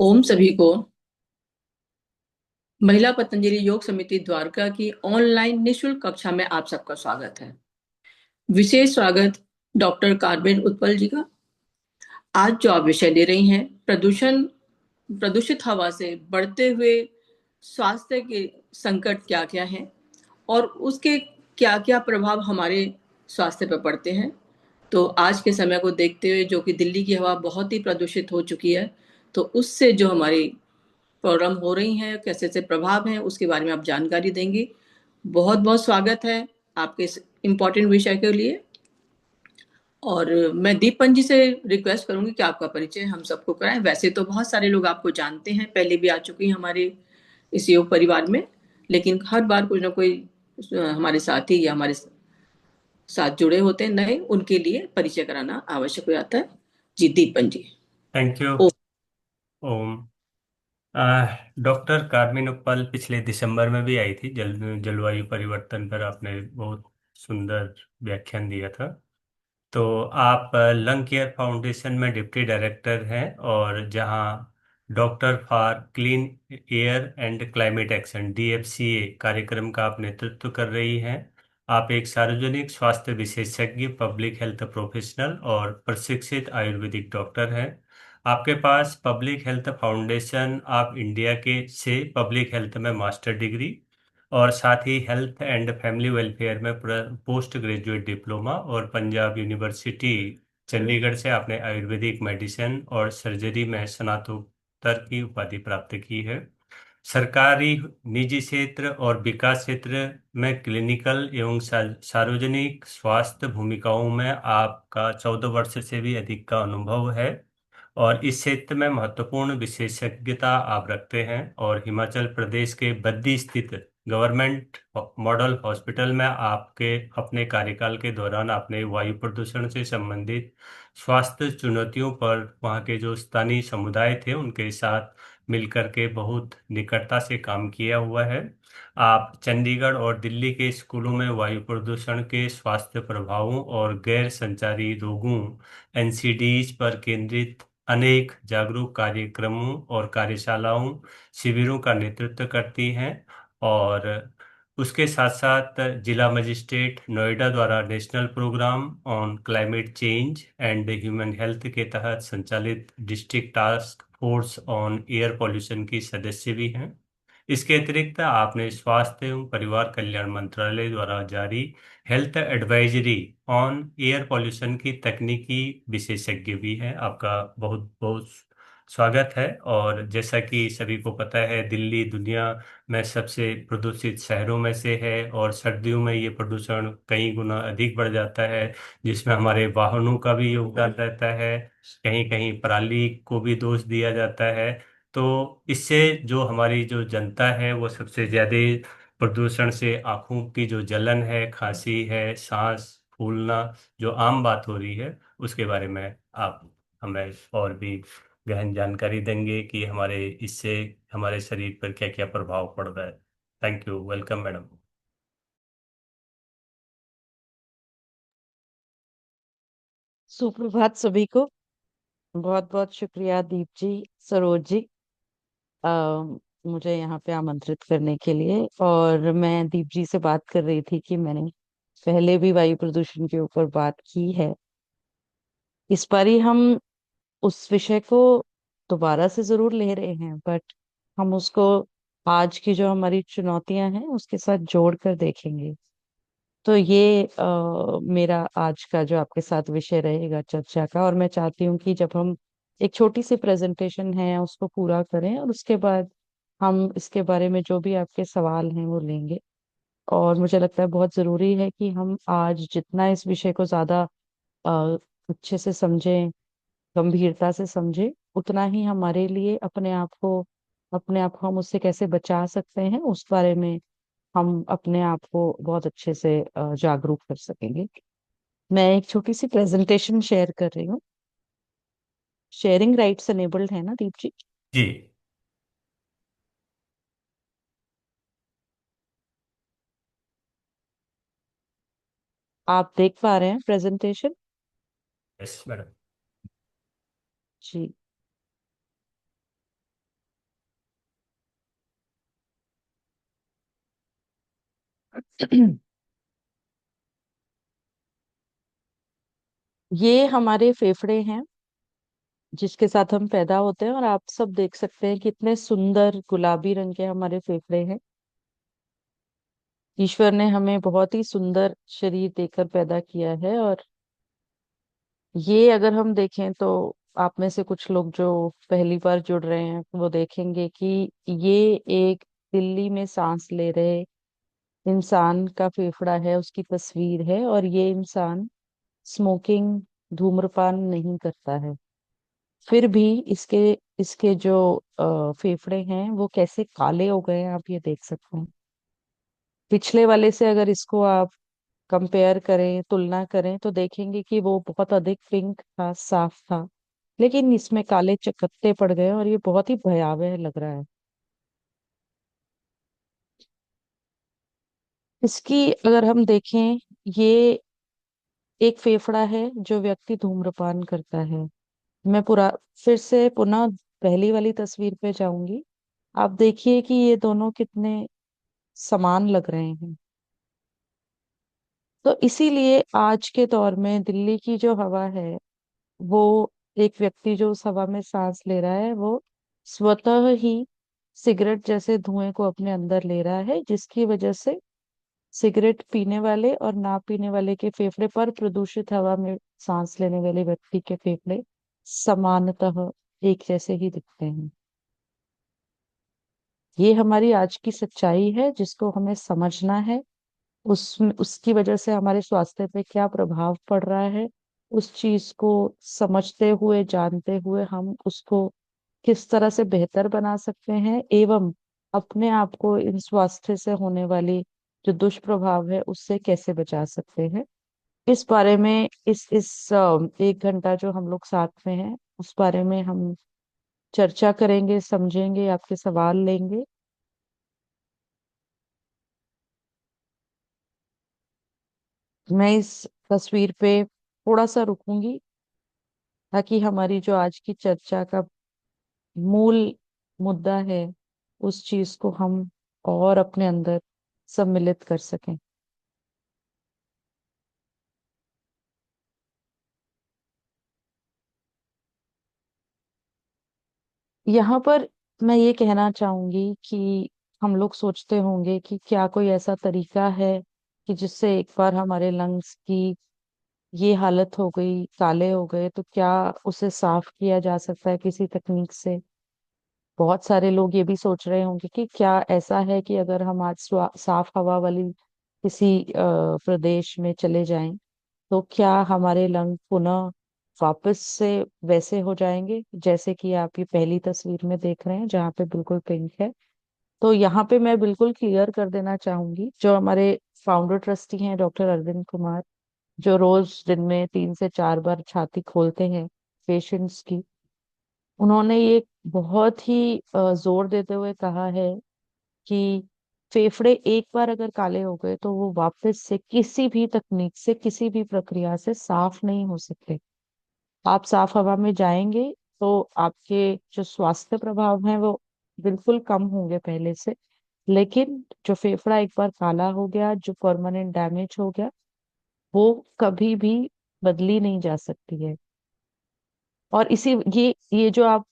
ओम सभी को महिला पतंजलि योग समिति द्वारका की ऑनलाइन निशुल्क कक्षा में आप सबका स्वागत है। विशेष स्वागत डॉक्टर कार्बेन उत्पल जी का। आज जो आप विषय ले रही हैं, प्रदूषण, प्रदूषित हवा से बढ़ते हुए स्वास्थ्य के संकट क्या क्या हैं और उसके क्या क्या प्रभाव हमारे स्वास्थ्य पर पड़ते हैं। तो आज के समय को देखते हुए, जो कि दिल्ली की हवा बहुत ही प्रदूषित हो चुकी है, तो उससे जो हमारी प्रॉब्लम हो रही हैं, कैसे से प्रभाव हैं, उसके बारे में आप जानकारी देंगी। बहुत बहुत स्वागत है आपके इस इम्पोर्टेंट विषय के लिए। और मैं दीपन जी से रिक्वेस्ट करूंगी कि आपका परिचय हम सबको कराएं। वैसे तो बहुत सारे लोग आपको जानते हैं, पहले भी आ चुकी हैं हमारे इस योग परिवार में, लेकिन हर बार कुछ ना कोई हमारे साथी या हमारे साथ जुड़े होते हैं नए, उनके लिए परिचय कराना आवश्यक हो जाता है। जी दीपन जी। Thank you. ओ। ओम। डॉक्टर कार्मिन उपल पिछले दिसंबर में भी आई थी। जलवायु परिवर्तन पर आपने बहुत सुंदर व्याख्यान दिया था। तो आप लंग केयर फाउंडेशन में डिप्टी डायरेक्टर हैं, और जहां doctor for clean air and climate action DFCA कार्यक्रम का आप नेतृत्व कर रही हैं। आप एक सार्वजनिक स्वास्थ्य विशेषज्ञ, पब्लिक हेल्थ प्रोफेशनल और प्रशिक्षित आयुर्वेदिक डॉक्टर हैं। आपके पास public health foundation of India के से पब्लिक हेल्थ में मास्टर डिग्री, और साथ ही हेल्थ एंड फैमिली वेलफेयर में पोस्ट ग्रेजुएट डिप्लोमा, और पंजाब यूनिवर्सिटी चंडीगढ़ से आपने आयुर्वेदिक मेडिसिन और सर्जरी में स्नातकोत्तर की उपाधि प्राप्त की है। सरकारी, निजी क्षेत्र और विकास क्षेत्र में क्लिनिकल एवं सार्वजनिक स्वास्थ्य भूमिकाओं में आपका 14 वर्ष से भी अधिक का अनुभव है, और इस क्षेत्र में महत्वपूर्ण विशेषज्ञता आप रखते हैं। और हिमाचल प्रदेश के बद्दी स्थित गवर्नमेंट मॉडल हॉस्पिटल में आपके अपने कार्यकाल के दौरान आपने वायु प्रदूषण से संबंधित स्वास्थ्य चुनौतियों पर वहाँ के जो स्थानीय समुदाय थे उनके साथ मिलकर के बहुत निकटता से काम किया हुआ है। आप चंडीगढ़ और दिल्ली के स्कूलों में वायु प्रदूषण के स्वास्थ्य प्रभावों और गैर संचारी रोगों NCDs पर केंद्रित अनेक जागरूक कार्यक्रमों और कार्यशालाओं, शिविरों का नेतृत्व करती हैं। और उसके साथ साथ जिला मजिस्ट्रेट नोएडा द्वारा national programme on climate change and human health के तहत संचालित district task force on air pollution की सदस्य भी हैं। इसके अतिरिक्त आपने स्वास्थ्य एवं परिवार कल्याण मंत्रालय द्वारा जारी health advisory on air pollution की तकनीकी विशेषज्ञ भी हैं। आपका बहुत बहुत स्वागत है। और जैसा कि सभी को पता है, दिल्ली दुनिया में सबसे प्रदूषित शहरों में से है, और सर्दियों में ये प्रदूषण कई गुना अधिक बढ़ जाता है, जिसमें हमारे वाहनों का भी योगदान रहता है। कहीं कहीं पराली को भी दोष दिया जाता है। तो इससे जो हमारी जो जनता है वो सबसे ज्यादा प्रदूषण से आंखों की जो जलन है, खांसी है, सांस फूलना जो आम बात हो रही है, उसके बारे में आप हमें और भी गहन जानकारी देंगे कि हमारे इससे हमारे शरीर पर क्या क्या प्रभाव पड़ रहा है। Thank you. Welcome madam. सुप्रभात सभी को। बहुत बहुत शुक्रिया दीप जी, सरोज जी, आ, मुझे यहाँ पे आमंत्रित करने के लिए। और मैं दीप जी से बात कर रही थी कि मैंने पहले भी वायु प्रदूषण के ऊपर बात की है। इस बारी हम उस विषय को दोबारा से जरूर ले रहे हैं, बट हम उसको आज की जो हमारी चुनौतियां हैं उसके साथ जोड़ कर देखेंगे। तो ये मेरा आज का जो आपके साथ विषय रहेगा चर्चा का। और मैं चाहती हूँ कि जब हम एक छोटी सी प्रेजेंटेशन है उसको पूरा करें, और उसके बाद हम इसके बारे में जो भी आपके सवाल हैं वो लेंगे। और मुझे लगता है बहुत जरूरी है कि हम आज जितना इस विषय को ज्यादा अच्छे से समझें, गंभीरता से समझें, उतना ही हमारे लिए अपने आप को हम उससे कैसे बचा सकते हैं उस बारे में हम अपने आप को बहुत अच्छे से जागरूक कर सकेंगे। मैं एक छोटी सी प्रेजेंटेशन शेयर कर रही हूँ। शेयरिंग राइट्स अनेबल्ड है ना दीप जी? जी। आप देख पा रहे हैं प्रेजेंटेशन? Yes madam. जी। ये हमारे फेफड़े हैं जिसके साथ हम पैदा होते हैं, और आप सब देख सकते हैं कितने सुंदर गुलाबी रंग के हमारे फेफड़े हैं। ईश्वर ने हमें बहुत ही सुंदर शरीर देकर पैदा किया है। और ये अगर हम देखें तो आप में से कुछ लोग जो पहली बार जुड़ रहे हैं वो देखेंगे कि ये एक दिल्ली में सांस ले रहे इंसान का फेफड़ा है, उसकी तस्वीर है। और ये इंसान स्मोकिंग, धूम्रपान नहीं करता है। फिर भी इसके इसके जो फेफड़े हैं वो कैसे काले हो गए हैं, आप ये देख सकते हैं। पिछले वाले से अगर इसको आप कंपेयर करें, तुलना करें, तो देखेंगे कि वो बहुत अधिक पिंक था, साफ था। लेकिन इसमें काले चकत्ते पड़ गए और ये बहुत ही भयावह लग रहा है। इसकी अगर हम देखें, ये एक फेफड़ा है जो व्यक्ति धूम्रपान करता है। मैं पूरा फिर से पुनः पहली वाली तस्वीर पे जाऊंगी। आप देखिए कि ये दोनों कितने समान लग रहे हैं। तो इसीलिए आज के दौर में दिल्ली की जो हवा है, वो एक व्यक्ति जो उस हवा में सांस ले रहा है वो स्वतः ही सिगरेट जैसे धुएं को अपने अंदर ले रहा है, जिसकी वजह से सिगरेट पीने वाले और ना पीने वाले के फेफड़े पर प्रदूषित हवा में सांस लेने वाले व्यक्ति के फेफड़े समानतः एक जैसे ही दिखते हैं। ये हमारी आज की सच्चाई है जिसको हमें समझना है। उसकी वजह से हमारे स्वास्थ्य पे क्या प्रभाव पड़ रहा है, उस चीज को समझते हुए, जानते हुए हम उसको किस तरह से बेहतर बना सकते हैं, एवं अपने आप को इन स्वास्थ्य से होने वाली जो दुष्प्रभाव है उससे कैसे बचा सकते हैं। इस बारे में इस 1 घंटा जो हम लोग साथ में हैं उस बारे में हम चर्चा करेंगे, समझेंगे, आपके सवाल लेंगे। मैं इस तस्वीर पे थोड़ा सा रुकूंगी ताकि हमारी जो आज की चर्चा का मूल मुद्दा है उस चीज को हम और अपने अंदर सम्मिलित कर सकें। यहाँ पर मैं ये कहना चाहूंगी कि हम लोग सोचते होंगे कि क्या कोई ऐसा तरीका है कि जिससे एक बार हमारे लंग्स की ये हालत हो गई, काले हो गए, तो क्या उसे साफ किया जा सकता है किसी तकनीक से। बहुत सारे लोग ये भी सोच रहे होंगे कि क्या ऐसा है कि अगर हम आज साफ हवा वाली किसी प्रदेश में चले जाएं तो क्या हमारे लंग पुनः वापस से वैसे हो जाएंगे जैसे कि आप ये पहली तस्वीर में देख रहे हैं जहाँ पे बिल्कुल पिंक है। तो यहाँ पे मैं बिल्कुल क्लियर कर देना चाहूंगी, जो हमारे फाउंडर ट्रस्टी हैं डॉक्टर अरविंद कुमार, जो रोज दिन में 3 से 4 बार छाती खोलते हैं पेशेंट्स की, उन्होंने ये बहुत ही जोर देते हुए कहा है कि फेफड़े एक बार अगर काले हो गए तो वो वापस से किसी भी तकनीक से, किसी भी प्रक्रिया से साफ नहीं हो सकते। आप साफ हवा में जाएंगे तो आपके जो स्वास्थ्य प्रभाव हैं वो बिल्कुल कम होंगे पहले से। लेकिन जो फेफड़ा एक बार काला हो गया, जो परमानेंट डैमेज हो गया, वो कभी भी बदली नहीं जा सकती है। और इसी ये जो आप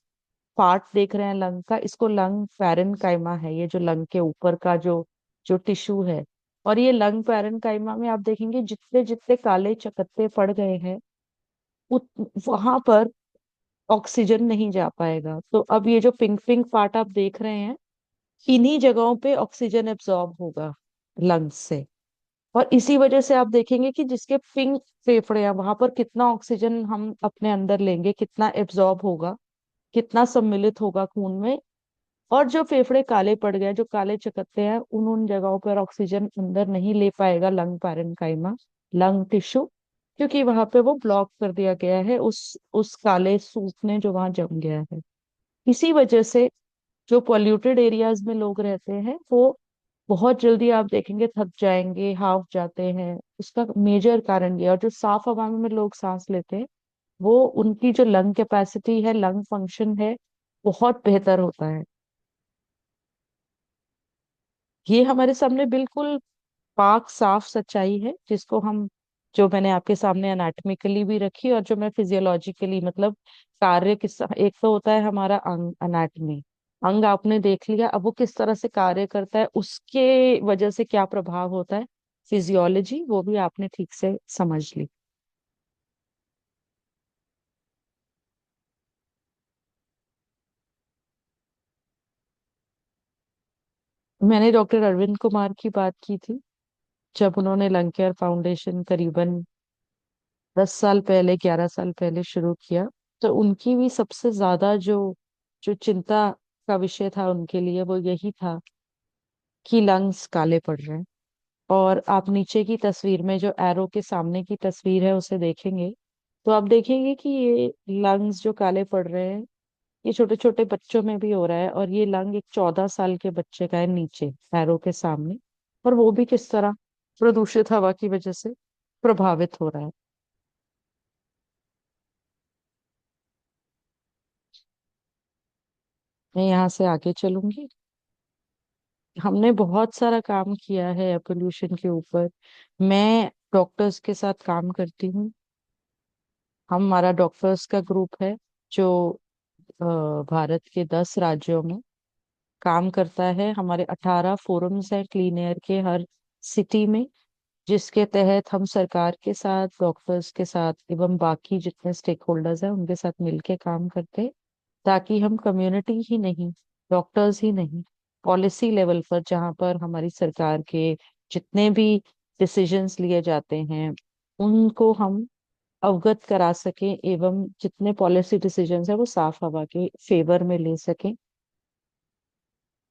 पार्ट देख रहे हैं लंग का, इसको लंग पैरेनकाइमा है, ये जो लंग के ऊपर का जो जो टिश्यू है। और ये लंग पैरेनकाइमा में आप देखेंगे जितने जितने काले चकत्ते पड़ गए हैं वहां पर ऑक्सीजन नहीं जा पाएगा। तो अब ये जो पिंक पिंक पार्ट आप देख रहे हैं, इन्हीं जगहों पे ऑक्सीजन एब्जॉर्ब होगा लंग्स से। और इसी वजह से आप देखेंगे कि जिसके पिंक फेफड़े हैं वहां पर कितना ऑक्सीजन हम अपने अंदर लेंगे, कितना एब्जॉर्ब होगा, कितना सम्मिलित होगा खून में। और जो फेफड़े काले पड़ गए, जो काले चकत्ते हैं, उन जगहों पर ऑक्सीजन अंदर नहीं ले पाएगा लंग पैरेनकाइमा, लंग टिश्यू, क्योंकि वहां पे वो ब्लॉक कर दिया गया है उस काले सूत ने जो वहां जम गया है। इसी वजह से जो पॉल्यूटेड एरियाज में लोग रहते हैं वो बहुत जल्दी आप देखेंगे थक जाएंगे, हाफ जाते हैं। उसका मेजर कारण ये है। और जो साफ हवा में लोग सांस लेते हैं वो उनकी जो लंग कैपेसिटी है, लंग फंक्शन है, बहुत बेहतर होता है। ये हमारे सामने बिल्कुल पाक साफ सच्चाई है, जिसको हम, जो मैंने आपके सामने एनाटॉमिकली भी रखी और जो मैं फिजियोलॉजिकली, मतलब कार्य किस, एक तो होता है हमारा अंग, एनाटॉमी, अंग आपने देख लिया, अब वो किस तरह से कार्य करता है, उसके वजह से क्या प्रभाव होता है, फिजियोलॉजी, वो भी आपने ठीक से समझ ली। मैंने डॉक्टर अरविंद कुमार की बात की थी, जब उन्होंने लंग केयर फाउंडेशन करीबन 10 साल पहले, 11 साल पहले शुरू किया। तो उनकी भी सबसे ज्यादा जो जो चिंता का विषय था उनके लिए, वो यही था कि लंग्स काले पड़ रहे हैं। और आप नीचे की तस्वीर में जो एरो के सामने की तस्वीर है उसे देखेंगे, तो आप देखेंगे कि ये लंग्स जो काले पड़ रहे हैं, ये छोटे छोटे बच्चों में भी हो रहा है। और ये लंग एक 14 साल के बच्चे का है, नीचे एरो के सामने। और वो भी किस तरह प्रदूषित हवा की वजह से प्रभावित हो रहा है। मैं यहाँ से आगे चलूंगी। हमने बहुत सारा काम किया है पोल्यूशन के ऊपर। मैं डॉक्टर्स के साथ काम करती हूँ। हमारा डॉक्टर्स का ग्रुप है जो अ, भारत के 10 राज्यों में काम करता है। हमारे 18 फोरम्स हैं क्लीन एयर के हर सिटी में, जिसके तहत हम सरकार के साथ, डॉक्टर्स के साथ एवं बाकी जितने स्टेक होल्डर्स हैं उनके साथ मिलके काम करते हैं, ताकि हम कम्युनिटी ही नहीं, डॉक्टर्स ही नहीं, पॉलिसी लेवल पर जहाँ पर हमारी सरकार के जितने भी डिसीजंस लिए जाते हैं उनको हम अवगत करा सकें, एवं जितने पॉलिसी डिसीजंस है वो साफ हवा के फेवर में ले सकें।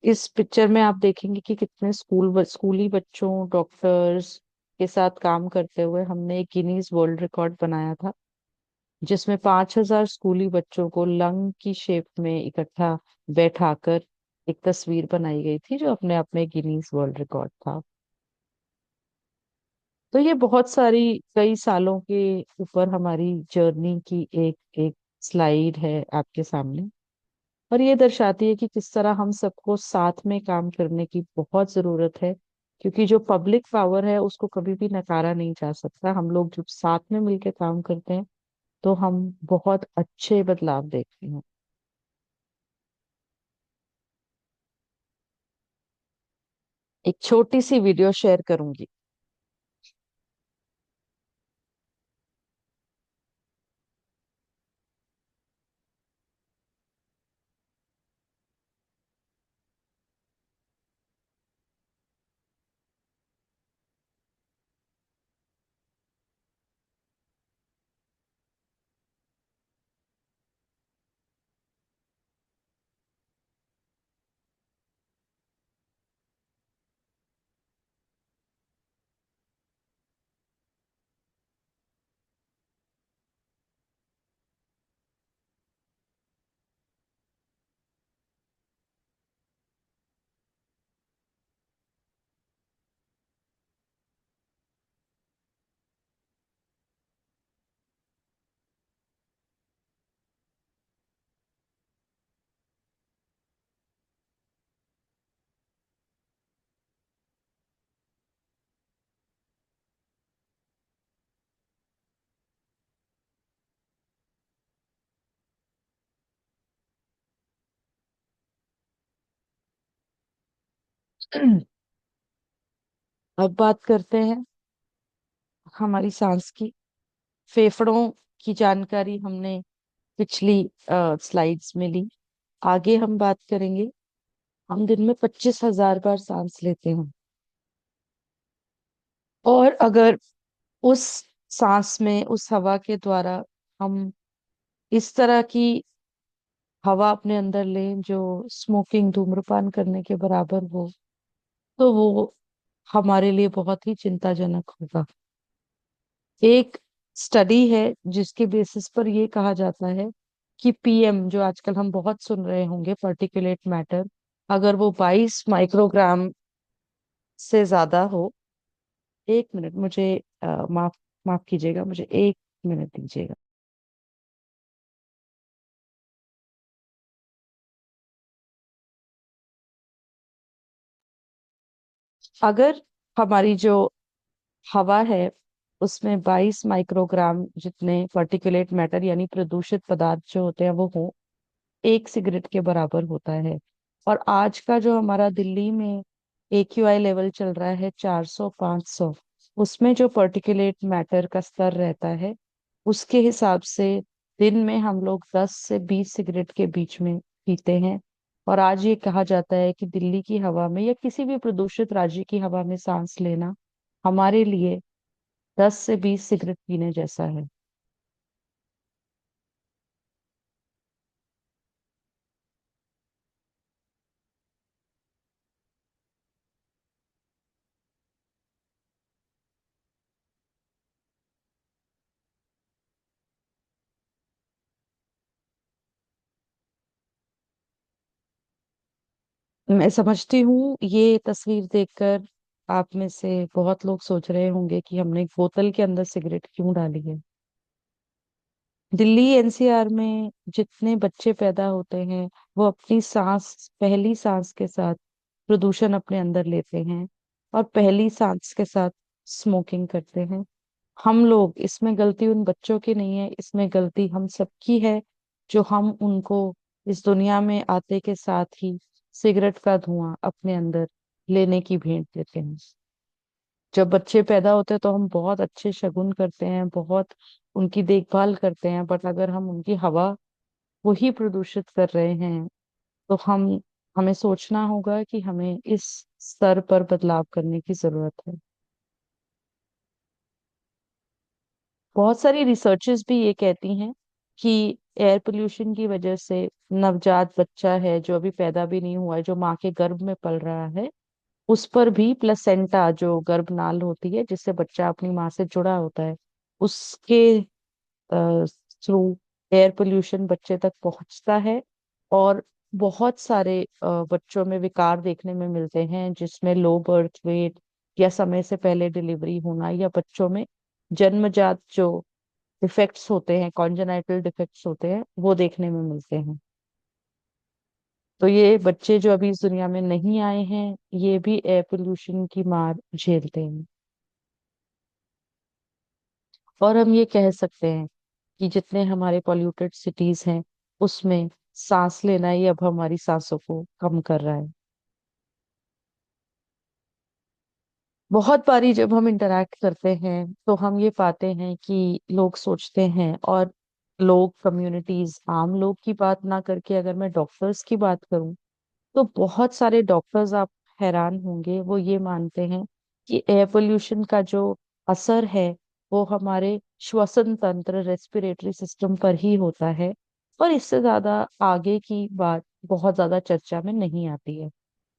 इस पिक्चर में आप देखेंगे कि कितने स्कूली बच्चों, डॉक्टर्स के साथ काम करते हुए हमने एक गिनीज वर्ल्ड रिकॉर्ड बनाया था, जिसमें 5,000 स्कूली बच्चों को लंग की शेप में इकट्ठा बैठाकर एक तस्वीर बनाई गई थी, जो अपने आप में गिनीज वर्ल्ड रिकॉर्ड था। तो ये बहुत सारी, कई सालों के ऊपर हमारी जर्नी की एक एक स्लाइड है आपके सामने। और ये दर्शाती है कि किस तरह हम सबको साथ में काम करने की बहुत जरूरत है, क्योंकि जो पब्लिक पावर है उसको कभी भी नकारा नहीं जा सकता। हम लोग जब साथ में मिलकर काम करते हैं तो हम बहुत अच्छे बदलाव देखते हैं। एक छोटी सी वीडियो शेयर करूंगी। अब बात करते हैं हमारी सांस की। फेफड़ों की जानकारी हमने पिछली स्लाइड्स में ली। आगे हम बात करेंगे। हम दिन में 25,000 बार सांस लेते हैं, और अगर उस सांस में, उस हवा के द्वारा हम इस तरह की हवा अपने अंदर लें जो स्मोकिंग, धूम्रपान करने के बराबर हो, तो वो हमारे लिए बहुत ही चिंताजनक होगा। एक स्टडी है जिसके बेसिस पर ये कहा जाता है कि पीएम, जो आजकल हम बहुत सुन रहे होंगे, पार्टिकुलेट मैटर, अगर वो 22 माइक्रोग्राम से ज्यादा हो, 1 मिनट मुझे, माफ माफ कीजिएगा, मुझे 1 मिनट दीजिएगा। अगर हमारी जो हवा है उसमें 22 माइक्रोग्राम जितने पर्टिकुलेट मैटर यानी प्रदूषित पदार्थ जो होते हैं वो हो, 1 सिगरेट के बराबर होता है। और आज का जो हमारा दिल्ली में AQI लेवल चल रहा है 400 500, उसमें जो पर्टिकुलेट मैटर का स्तर रहता है उसके हिसाब से दिन में हम लोग 10 से 20 सिगरेट के बीच में पीते हैं। और आज ये कहा जाता है कि दिल्ली की हवा में या किसी भी प्रदूषित राज्य की हवा में सांस लेना हमारे लिए 10 से 20 सिगरेट पीने जैसा है। मैं समझती हूँ ये तस्वीर देखकर आप में से बहुत लोग सोच रहे होंगे कि हमने एक बोतल के अंदर सिगरेट क्यों डाली है। दिल्ली NCR में जितने बच्चे पैदा होते हैं वो अपनी सांस पहली सांस के साथ प्रदूषण अपने अंदर लेते हैं और पहली सांस के साथ स्मोकिंग करते हैं। हम लोग, इसमें गलती उन बच्चों की नहीं है, इसमें गलती हम सबकी है जो हम उनको इस दुनिया में आते के साथ ही सिगरेट का धुआं अपने अंदर लेने की भेंट देते हैं। जब बच्चे पैदा होते हैं तो हम बहुत अच्छे शगुन करते हैं, बहुत उनकी देखभाल करते हैं, बट अगर हम उनकी हवा को ही प्रदूषित कर रहे हैं तो हमें सोचना होगा कि हमें इस स्तर पर बदलाव करने की जरूरत है। बहुत सारी रिसर्चेस भी ये कहती हैं कि एयर पोल्यूशन की वजह से नवजात बच्चा है जो अभी पैदा भी नहीं हुआ है, जो माँ के गर्भ में पल रहा है, उस पर भी प्लेसेंटा जो गर्भनाल होती है जिससे बच्चा अपनी माँ से जुड़ा होता है, उसके थ्रू एयर पोल्यूशन बच्चे तक पहुंचता है। और बहुत सारे बच्चों में विकार देखने में मिलते हैं जिसमें लो बर्थ वेट या समय से पहले डिलीवरी होना या बच्चों में जन्मजात जो डिफेक्ट्स होते हैं, कॉन्जेनाइटल डिफेक्ट्स होते हैं, वो देखने में मिलते हैं। तो ये बच्चे जो अभी इस दुनिया में नहीं आए हैं ये भी एयर पोल्यूशन की मार झेलते हैं। और हम ये कह सकते हैं कि जितने हमारे पॉल्यूटेड सिटीज हैं उसमें सांस लेना ही अब हमारी सांसों को कम कर रहा है। बहुत बारी जब हम इंटरेक्ट करते हैं तो हम ये पाते हैं कि लोग सोचते हैं, और लोग, कम्युनिटीज, आम लोग की बात ना करके अगर मैं डॉक्टर्स की बात करूं तो बहुत सारे डॉक्टर्स, आप हैरान होंगे, वो ये मानते हैं कि एयर पोल्यूशन का जो असर है वो हमारे श्वसन तंत्र, रेस्पिरेटरी सिस्टम पर ही होता है, और इससे ज्यादा आगे की बात बहुत ज्यादा चर्चा में नहीं आती है।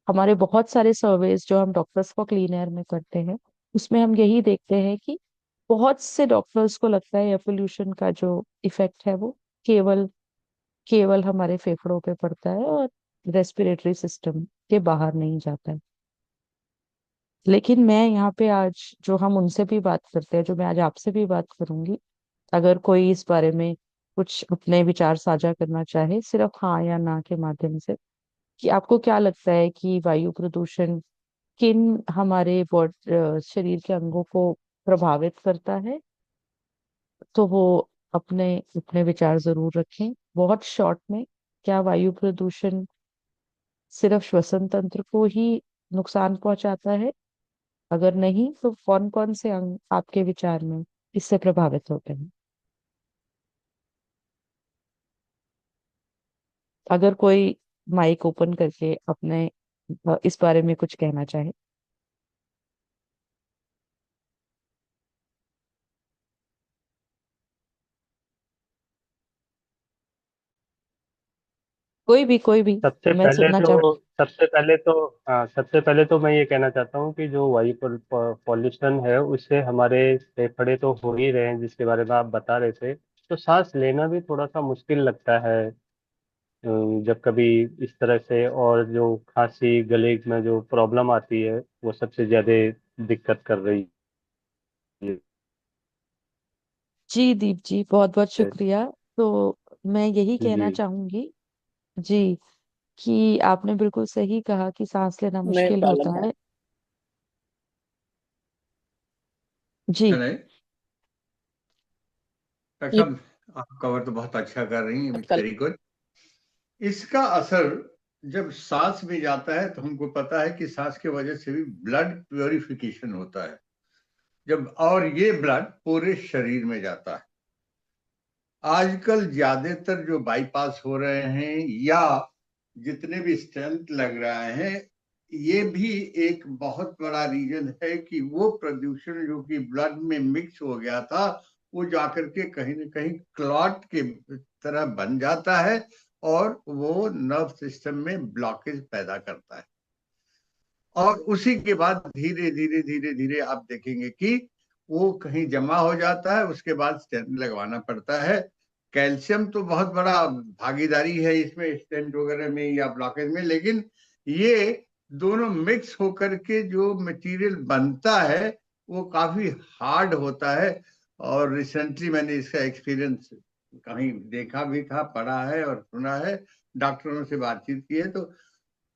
हमारे बहुत सारे सर्वेज जो हम डॉक्टर्स को क्लीन एयर में करते हैं उसमें हम यही देखते हैं कि बहुत से डॉक्टर्स को लगता है एयर पोल्यूशन का जो इफेक्ट है वो केवल केवल हमारे फेफड़ों पे पड़ता है और रेस्पिरेटरी सिस्टम के बाहर नहीं जाता है। लेकिन मैं यहाँ पे आज, जो हम उनसे भी बात करते हैं, जो मैं आज आपसे भी बात करूंगी, अगर कोई इस बारे में कुछ अपने विचार साझा करना चाहे सिर्फ हाँ या ना के माध्यम से, कि आपको क्या लगता है कि वायु प्रदूषण किन हमारे शरीर के अंगों को प्रभावित करता है, तो वो अपने अपने विचार जरूर रखें बहुत शॉर्ट में। क्या वायु प्रदूषण सिर्फ श्वसन तंत्र को ही नुकसान पहुंचाता है? अगर नहीं तो कौन कौन से अंग आपके विचार में इससे प्रभावित होते हैं? अगर कोई माइक ओपन करके अपने इस बारे में कुछ कहना चाहे। कोई भी सबसे मैं पहले सुनना चाहूँ। तो सबसे पहले तो हाँ, सबसे पहले तो मैं ये कहना चाहता हूँ कि जो वायु पॉल्यूशन है उससे हमारे फेफड़े तो हो ही रहे हैं, जिसके बारे में आप बता रहे थे। तो सांस लेना भी थोड़ा सा मुश्किल लगता है जब कभी इस तरह से, और जो खांसी गले में जो प्रॉब्लम आती है वो सबसे ज्यादा दिक्कत कर रही जी दीप जी, बहुत बहुत है। शुक्रिया। तो मैं यही कहना जी। चाहूंगी जी, कि आपने बिल्कुल सही कहा कि सांस लेना मैं मुश्किल पालन होता है। जी। नहीं, डॉक्टर ये साहब, आप कवर तो बहुत अच्छा कर रही हैं, बात वेरी गुड। इसका असर जब सांस में जाता है तो हमको पता है कि सांस की वजह से भी ब्लड प्योरिफिकेशन होता है, जब और ये ब्लड पूरे शरीर में जाता है। आजकल ज्यादातर जो बाईपास हो रहे हैं या जितने भी स्टेंट लग रहे हैं, ये भी एक बहुत बड़ा रीजन है कि वो प्रदूषण जो कि ब्लड में मिक्स हो गया था, वो जाकर के कहीं ना कहीं क्लॉट के तरह बन जाता है और वो नर्व सिस्टम में ब्लॉकेज पैदा करता है। और उसी के बाद धीरे धीरे धीरे धीरे आप देखेंगे कि वो कहीं जमा हो जाता है, उसके बाद स्टेंट लगवाना पड़ता है। कैल्शियम तो बहुत बड़ा भागीदारी है इसमें, स्टेंट वगैरह में या ब्लॉकेज में, लेकिन ये दोनों मिक्स होकर के जो मटेरियल बनता है वो काफी हार्ड होता है। और रिसेंटली मैंने इसका एक्सपीरियंस कहीं देखा भी था, पढ़ा है और सुना है, डॉक्टरों से बातचीत की है। तो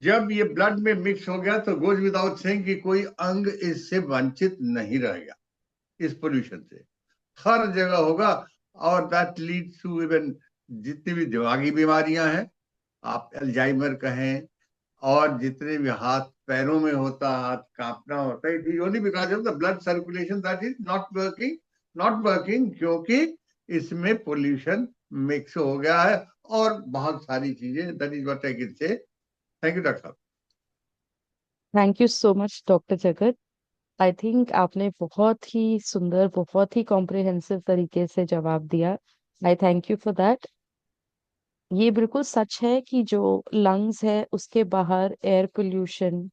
जब ये ब्लड में मिक्स हो गया तो गोज विदाउट सेइंग कि कोई अंग इससे वंचित नहीं रहेगा, इस पोल्यूशन से हर जगह होगा। और दैट लीड्स टू इवन जितनी भी दिमागी बीमारियां हैं, आप अल्जाइमर कहें, और जितने भी हाथ पैरों में होता, हाथ कांपना होता है, only because of the blood circulation that is not working, क्योंकि इसमें पोल्यूशन मिक्स हो गया है। और बहुत सारी चीजें, that is what I can say. Thank you doctor साहब। Thank you so much doctor Jagat. I think आपने बहुत ही सुंदर, बहुत ही कॉम्प्रिहेंसिव तरीके से जवाब दिया। आई थैंक यू फॉर दैट। ये बिल्कुल सच है कि जो लंग्स है उसके बाहर एयर पोल्यूशन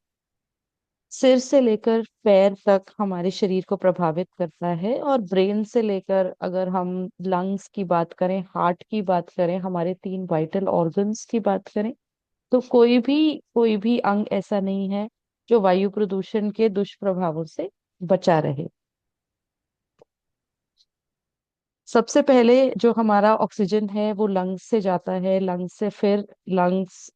सिर से लेकर पैर तक हमारे शरीर को प्रभावित करता है, और ब्रेन से लेकर अगर हम लंग्स की बात करें, हार्ट की बात करें, हमारे 3 वाइटल ऑर्गन्स की बात करें, तो कोई भी अंग ऐसा नहीं है जो वायु प्रदूषण के दुष्प्रभावों से बचा रहे। सबसे पहले जो हमारा ऑक्सीजन है वो लंग्स से जाता है, लंग्स से फिर लंग्स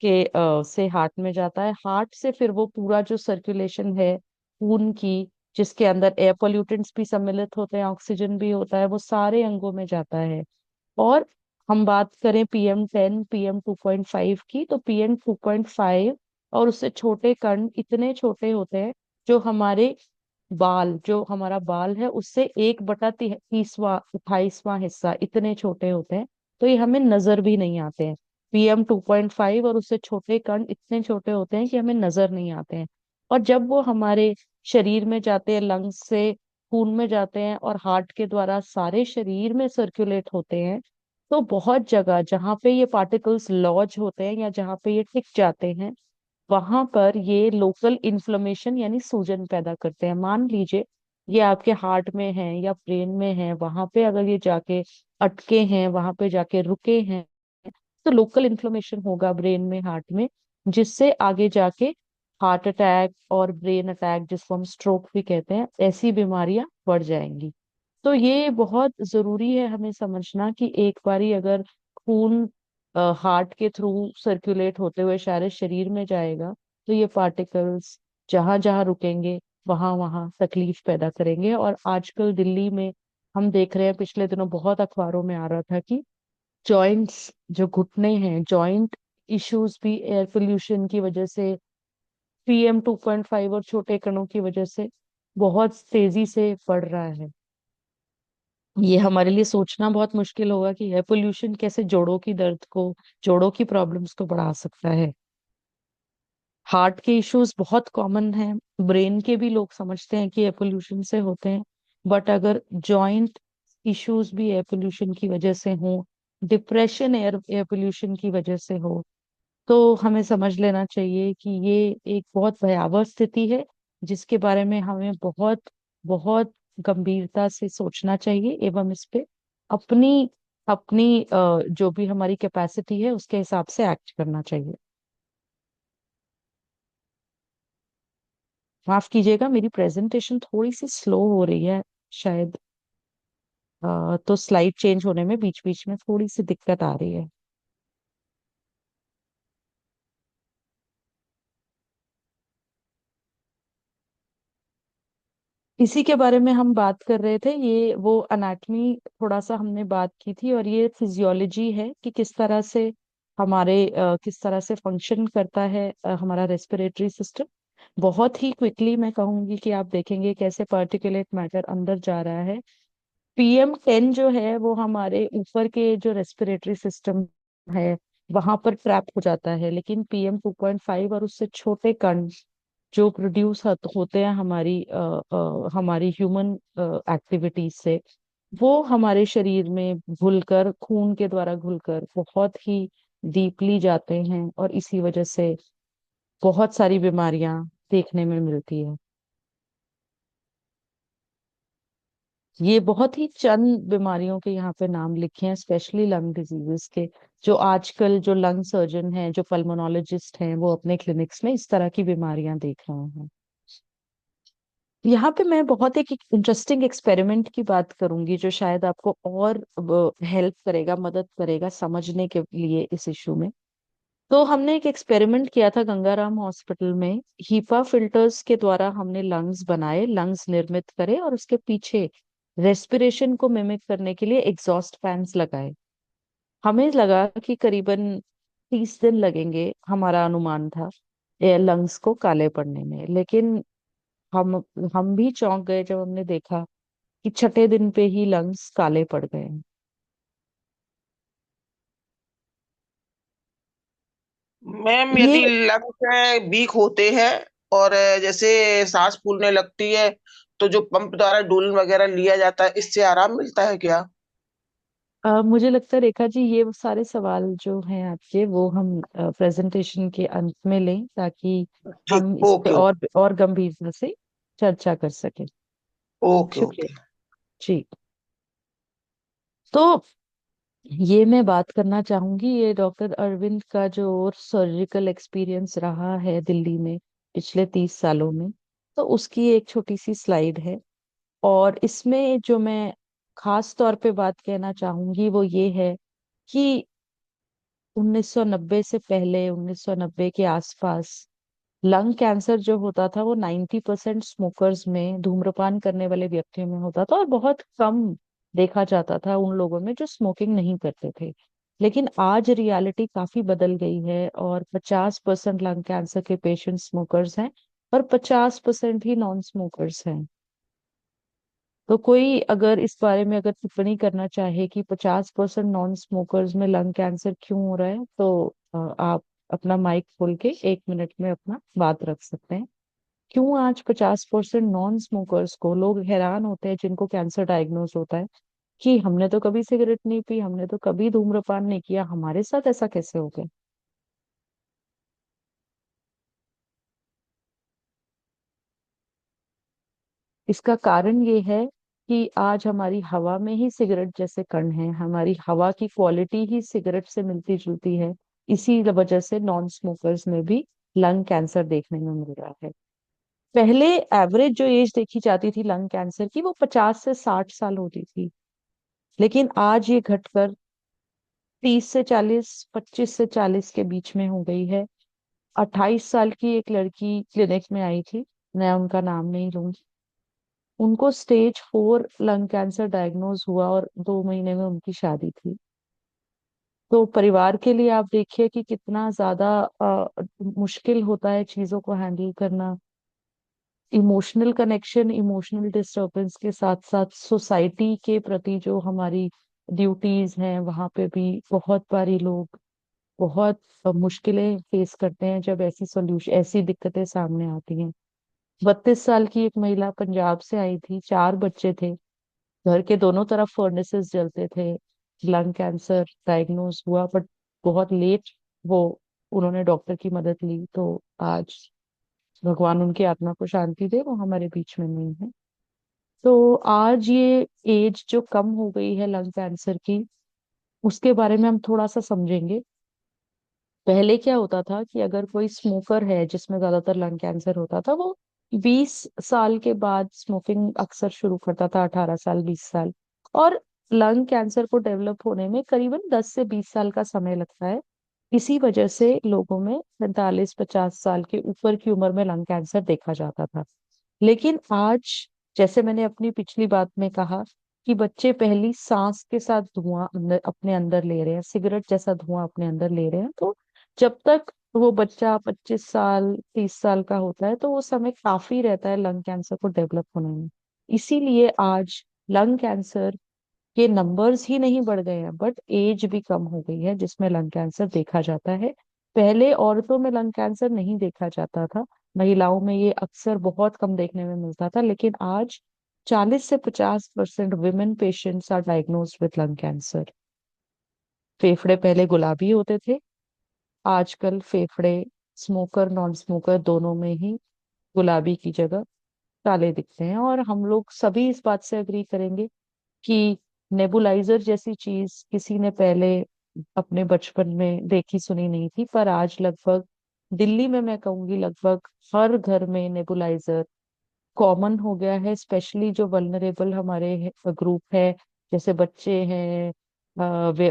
के से हार्ट में जाता है, हार्ट से फिर वो पूरा जो सर्कुलेशन है खून की, जिसके अंदर एयर पोल्यूटेंट्स भी सम्मिलित होते हैं, ऑक्सीजन भी होता है, वो सारे अंगों में जाता है। और हम बात करें PM10, PM2.5 की, तो PM2.5 और उससे छोटे कण इतने छोटे होते हैं, जो हमारे बाल, जो हमारा बाल है उससे 1/30, 28वां हिस्सा इतने छोटे होते हैं। तो ये हमें नजर भी नहीं आते हैं। PM2.5 और उससे छोटे कण इतने छोटे होते हैं कि हमें नजर नहीं आते हैं। और जब वो हमारे शरीर में जाते हैं, लंग्स से खून में जाते हैं और हार्ट के द्वारा सारे शरीर में सर्कुलेट होते हैं, तो बहुत जगह जहाँ पे ये पार्टिकल्स लॉज होते हैं या जहाँ पे ये टिक जाते हैं, वहां पर ये लोकल इन्फ्लेमेशन यानी सूजन पैदा करते हैं। मान लीजिए ये आपके हार्ट में है या ब्रेन में है, वहां पे अगर ये जाके अटके हैं, वहां पे जाके रुके हैं, तो लोकल इन्फ्लेमेशन होगा ब्रेन में, हार्ट में, जिससे आगे जाके हार्ट अटैक और ब्रेन अटैक, जिसको हम स्ट्रोक भी कहते हैं, ऐसी बीमारियां बढ़ जाएंगी। तो ये बहुत जरूरी है हमें समझना कि एक बारी अगर खून हार्ट के थ्रू सर्कुलेट होते हुए सारे शरीर में जाएगा, तो ये पार्टिकल्स जहां जहां रुकेंगे वहां वहां तकलीफ पैदा करेंगे। और आजकल दिल्ली में हम देख रहे हैं, पिछले दिनों बहुत अखबारों में आ रहा था कि जॉइंट्स, जो घुटने हैं, जॉइंट इश्यूज भी एयर पोल्यूशन की वजह से, PM2.5 और छोटे कणों की वजह से बहुत तेजी से बढ़ रहा है। ये हमारे लिए सोचना बहुत मुश्किल होगा कि एयर पोल्यूशन कैसे जोड़ों की दर्द को, जोड़ों की प्रॉब्लम्स को बढ़ा सकता है। हार्ट के इश्यूज बहुत कॉमन हैं, ब्रेन के भी लोग समझते हैं कि एयर पोल्यूशन से होते हैं, बट अगर जॉइंट इश्यूज भी एयर पोल्यूशन की वजह से हो, डिप्रेशन एयर एयर पोल्यूशन की वजह से हो, तो हमें समझ लेना चाहिए कि ये एक बहुत भयावह स्थिति है, जिसके बारे में हमें बहुत बहुत गंभीरता से सोचना चाहिए, एवं इस पे अपनी अपनी जो भी हमारी कैपेसिटी है उसके हिसाब से एक्ट करना चाहिए। माफ कीजिएगा, मेरी प्रेजेंटेशन थोड़ी सी स्लो हो रही है शायद, तो स्लाइड चेंज होने में बीच बीच में थोड़ी सी दिक्कत आ रही है। इसी के बारे में हम बात कर रहे थे। ये वो अनाटमी थोड़ा सा हमने बात की थी, और ये फिजियोलॉजी है कि किस तरह से किस तरह से फंक्शन करता है हमारा रेस्पिरेटरी सिस्टम। बहुत ही क्विकली मैं कहूंगी कि आप देखेंगे कैसे पार्टिकुलेट मैटर अंदर जा रहा है। PM10 जो है वो हमारे ऊपर के जो रेस्पिरेटरी सिस्टम है वहां पर ट्रैप हो जाता है, लेकिन PM2.5 और उससे छोटे कण जो प्रोड्यूस होते हैं हमारी ह्यूमन एक्टिविटीज से, वो हमारे शरीर में घुलकर, खून के द्वारा घुलकर बहुत ही डीपली जाते हैं, और इसी वजह से बहुत सारी बीमारियां देखने में मिलती है। ये बहुत ही चंद बीमारियों के यहाँ पे नाम लिखे हैं, स्पेशली लंग डिजीजेस के, जो आजकल जो लंग सर्जन हैं, जो पल्मोनोलॉजिस्ट हैं, वो अपने क्लिनिक्स में इस तरह की बीमारियां देख रहे हैं। यहाँ पे मैं बहुत एक इंटरेस्टिंग एक्सपेरिमेंट की बात करूंगी जो शायद आपको और हेल्प करेगा, मदद करेगा समझने के लिए इस इशू में। तो हमने एक एक्सपेरिमेंट किया था गंगाराम हॉस्पिटल में। हीपा फिल्टर्स के द्वारा हमने लंग्स बनाए, लंग्स निर्मित करे, और उसके पीछे रेस्पिरेशन को मिमिक करने के लिए एग्जॉस्ट फैंस लगाए। हमें लगा कि करीबन 30 दिन लगेंगे, हमारा अनुमान था, लंग्स को काले पड़ने में। लेकिन हम हम भी चौंक गए जब हमने देखा कि छठे दिन पे ही लंग्स काले पड़ गए हैं। मैम, ये यदि लंग्स में वीक होते हैं और जैसे सांस फूलने लगती है, तो जो पंप द्वारा डोलन वगैरह लिया जाता है, इससे आराम मिलता है क्या? मुझे लगता है रेखा जी, ये सारे सवाल जो हैं आपके, वो हम प्रेजेंटेशन के अंत में लें, ताकि ठीक, हम इस पे ओके ओके। और गंभीरता से चर्चा कर सकें। ओके शुक्रिया ओके। जी। तो ये मैं बात करना चाहूंगी, ये डॉक्टर अरविंद का जो सर्जिकल एक्सपीरियंस रहा है दिल्ली में पिछले 30 सालों में, तो उसकी एक छोटी सी स्लाइड है। और इसमें जो मैं खास तौर पे बात कहना चाहूंगी वो ये है कि 1990 से पहले, 1990 के आसपास लंग कैंसर जो होता था वो 90% स्मोकर्स में, धूम्रपान करने वाले व्यक्तियों में होता था, और बहुत कम देखा जाता था उन लोगों में जो स्मोकिंग नहीं करते थे। लेकिन आज रियलिटी काफी बदल गई है, और 50% लंग कैंसर के पेशेंट स्मोकर्स हैं, और 50% ही नॉन स्मोकर्स हैं। तो कोई अगर इस बारे में अगर टिप्पणी करना चाहे कि 50% नॉन स्मोकर्स में लंग कैंसर क्यों हो रहा है, तो आप अपना माइक खोल के 1 मिनट में अपना बात रख सकते हैं। क्यों आज 50% नॉन स्मोकर्स को, लोग हैरान होते हैं जिनको कैंसर डायग्नोज होता है, कि हमने तो कभी सिगरेट नहीं पी, हमने तो कभी धूम्रपान नहीं किया, हमारे साथ ऐसा कैसे हो गया? इसका कारण ये है कि आज हमारी हवा में ही सिगरेट जैसे कण हैं, हमारी हवा की क्वालिटी ही सिगरेट से मिलती जुलती है। इसी वजह से नॉन स्मोकर्स में भी लंग कैंसर देखने में मिल रहा है। पहले एवरेज जो एज देखी जाती थी लंग कैंसर की, वो 50 से 60 साल होती थी, लेकिन आज ये घटकर 30 से 40, 25 से 40 के बीच में हो गई है। 28 साल की एक लड़की क्लिनिक में आई थी, मैं उनका नाम नहीं लूंगी। उनको स्टेज 4 लंग कैंसर डायग्नोज हुआ, और 2 महीने में उनकी शादी थी। तो परिवार के लिए आप देखिए कि कितना ज्यादा मुश्किल होता है चीजों को हैंडल करना। इमोशनल कनेक्शन, इमोशनल डिस्टरबेंस के साथ साथ सोसाइटी के प्रति जो हमारी ड्यूटीज हैं, वहां पे भी बहुत बारी लोग बहुत मुश्किलें फेस करते हैं जब ऐसी दिक्कतें सामने आती हैं। 32 साल की एक महिला पंजाब से आई थी, 4 बच्चे थे, घर के दोनों तरफ फर्नेसेस जलते थे। लंग कैंसर डायग्नोज हुआ, बट बहुत लेट वो उन्होंने डॉक्टर की मदद ली। तो आज भगवान उनकी आत्मा को शांति दे, वो हमारे बीच में नहीं है। तो आज ये एज जो कम हो गई है लंग कैंसर की, उसके बारे में हम थोड़ा सा समझेंगे। पहले क्या होता था कि अगर कोई स्मोकर है, जिसमें ज्यादातर लंग कैंसर होता था, वो 20 साल के बाद स्मोकिंग अक्सर शुरू करता था, 18 साल, 20 साल। और लंग कैंसर को डेवलप होने में करीबन 10 से 20 साल का समय लगता है। इसी वजह से लोगों में 45-50 साल के ऊपर की उम्र में लंग कैंसर देखा जाता था। लेकिन आज जैसे मैंने अपनी पिछली बात में कहा कि बच्चे पहली सांस के साथ धुआं अपने अंदर ले रहे हैं, सिगरेट जैसा धुआं अपने अंदर ले रहे हैं। तो जब तक वो बच्चा 25 साल 30 साल का होता है तो वो समय काफी रहता है लंग कैंसर को डेवलप होने में। इसीलिए आज लंग कैंसर के नंबर्स ही नहीं बढ़ गए हैं, बट एज भी कम हो गई है जिसमें लंग कैंसर देखा जाता है। पहले औरतों में लंग कैंसर नहीं देखा जाता था, महिलाओं में ये अक्सर बहुत कम देखने में मिलता था, लेकिन आज 40 से 50% women patients are diagnosed with lung cancer. फेफड़े पहले गुलाबी होते थे, आजकल फेफड़े स्मोकर नॉन स्मोकर दोनों में ही गुलाबी की जगह काले दिखते हैं। और हम लोग सभी इस बात से अग्री करेंगे कि नेबुलाइजर जैसी चीज किसी ने पहले अपने बचपन में देखी सुनी नहीं थी, पर आज लगभग दिल्ली में मैं कहूंगी लगभग हर घर में नेबुलाइजर कॉमन हो गया है। स्पेशली जो वल्नरेबल हमारे ग्रुप है, जैसे बच्चे हैं,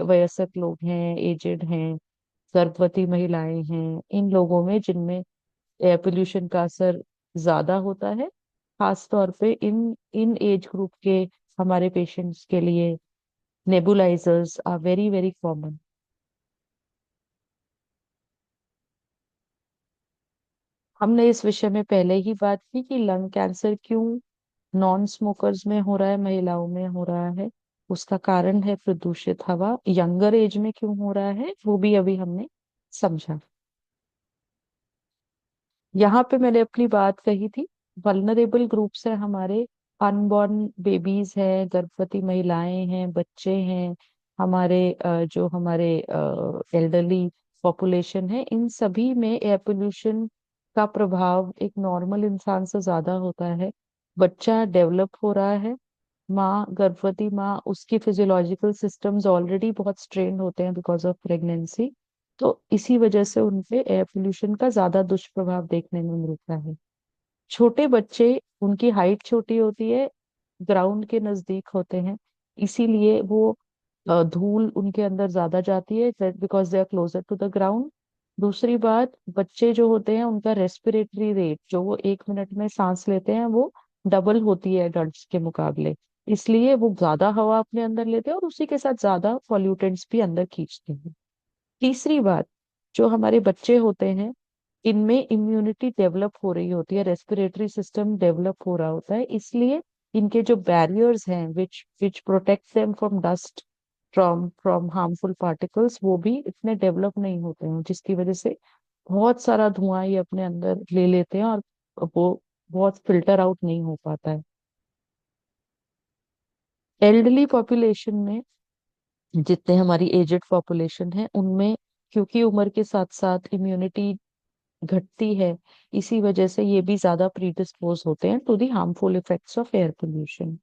वयस्क लोग हैं, एजेड हैं, गर्भवती महिलाएं हैं, इन लोगों में जिनमें एयर पोल्यूशन का असर ज्यादा होता है, खास तौर पे इन इन एज ग्रुप के हमारे पेशेंट्स के लिए nebulizers are very very common। हमने इस विषय में पहले ही बात की कि लंग कैंसर क्यों नॉन स्मोकर्स में हो रहा है, महिलाओं में हो रहा है। उसका कारण है प्रदूषित हवा। यंगर एज में क्यों हो रहा है वो भी अभी हमने समझा। यहाँ पे मैंने अपनी बात कही थी, वल्नरेबल ग्रुप्स है हमारे, अनबॉर्न बेबीज हैं, गर्भवती महिलाएं हैं, बच्चे हैं, हमारे जो हमारे एल्डरली पॉपुलेशन है, इन सभी में एयर पोल्यूशन का प्रभाव एक नॉर्मल इंसान से ज्यादा होता है। बच्चा डेवलप हो रहा है, माँ गर्भवती माँ उसकी फिजियोलॉजिकल सिस्टम्स ऑलरेडी बहुत स्ट्रेन होते हैं बिकॉज ऑफ प्रेगनेंसी। तो इसी वजह से उनपे एयर पोल्यूशन का ज्यादा दुष्प्रभाव देखने में मिलता है। छोटे बच्चे, उनकी हाइट छोटी होती है, ग्राउंड के नजदीक होते हैं, इसीलिए वो धूल उनके अंदर ज्यादा जाती है because they are closer to the ground. दूसरी बात, बच्चे जो होते हैं उनका रेस्पिरेटरी रेट जो वो 1 मिनट में सांस लेते हैं वो डबल होती है एडल्ट्स के मुकाबले, इसलिए वो ज्यादा हवा अपने अंदर लेते हैं और उसी के साथ ज्यादा पॉल्यूटेंट्स भी अंदर खींचते हैं। तीसरी बात, जो हमारे बच्चे होते हैं इनमें इम्यूनिटी डेवलप हो रही होती है, रेस्पिरेटरी सिस्टम डेवलप हो रहा होता है, इसलिए इनके जो बैरियर्स हैं which which protect them from dust, from from harmful particles, वो भी इतने डेवलप नहीं होते हैं, जिसकी वजह से बहुत सारा धुआं ये अपने अंदर ले लेते हैं और वो बहुत फिल्टर आउट नहीं हो पाता है। एल्डरली पॉपुलेशन में, जितने हमारी एजेड पॉपुलेशन है उनमें, क्योंकि उम्र के साथ साथ इम्यूनिटी घटती है, इसी वजह से ये भी ज्यादा प्रीडिस्पोज होते हैं to the harmful effects of air pollution.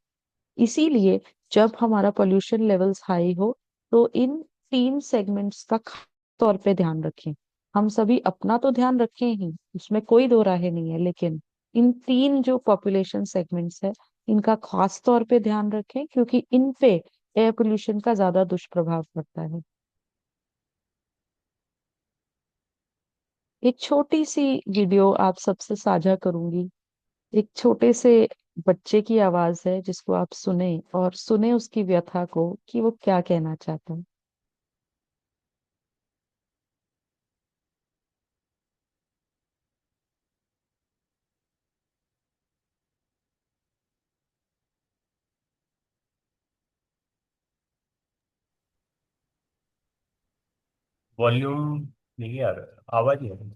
इसीलिए जब हमारा पोल्यूशन लेवल्स हाई हो तो इन 3 सेगमेंट्स का खास तौर पे ध्यान रखें। हम सभी अपना तो ध्यान रखें ही, उसमें कोई दो राहें नहीं है, लेकिन इन 3 जो पॉपुलेशन सेगमेंट्स है इनका खास तौर पे ध्यान रखें, क्योंकि इन पे एयर पोल्यूशन का ज्यादा दुष्प्रभाव पड़ता है। एक छोटी सी वीडियो आप सबसे साझा करूंगी। एक छोटे से बच्चे की आवाज है जिसको आप सुने और सुने उसकी व्यथा को कि वो क्या कहना चाहता है। वॉल्यूम नहीं आ रहा, आवाज नहीं आ रही।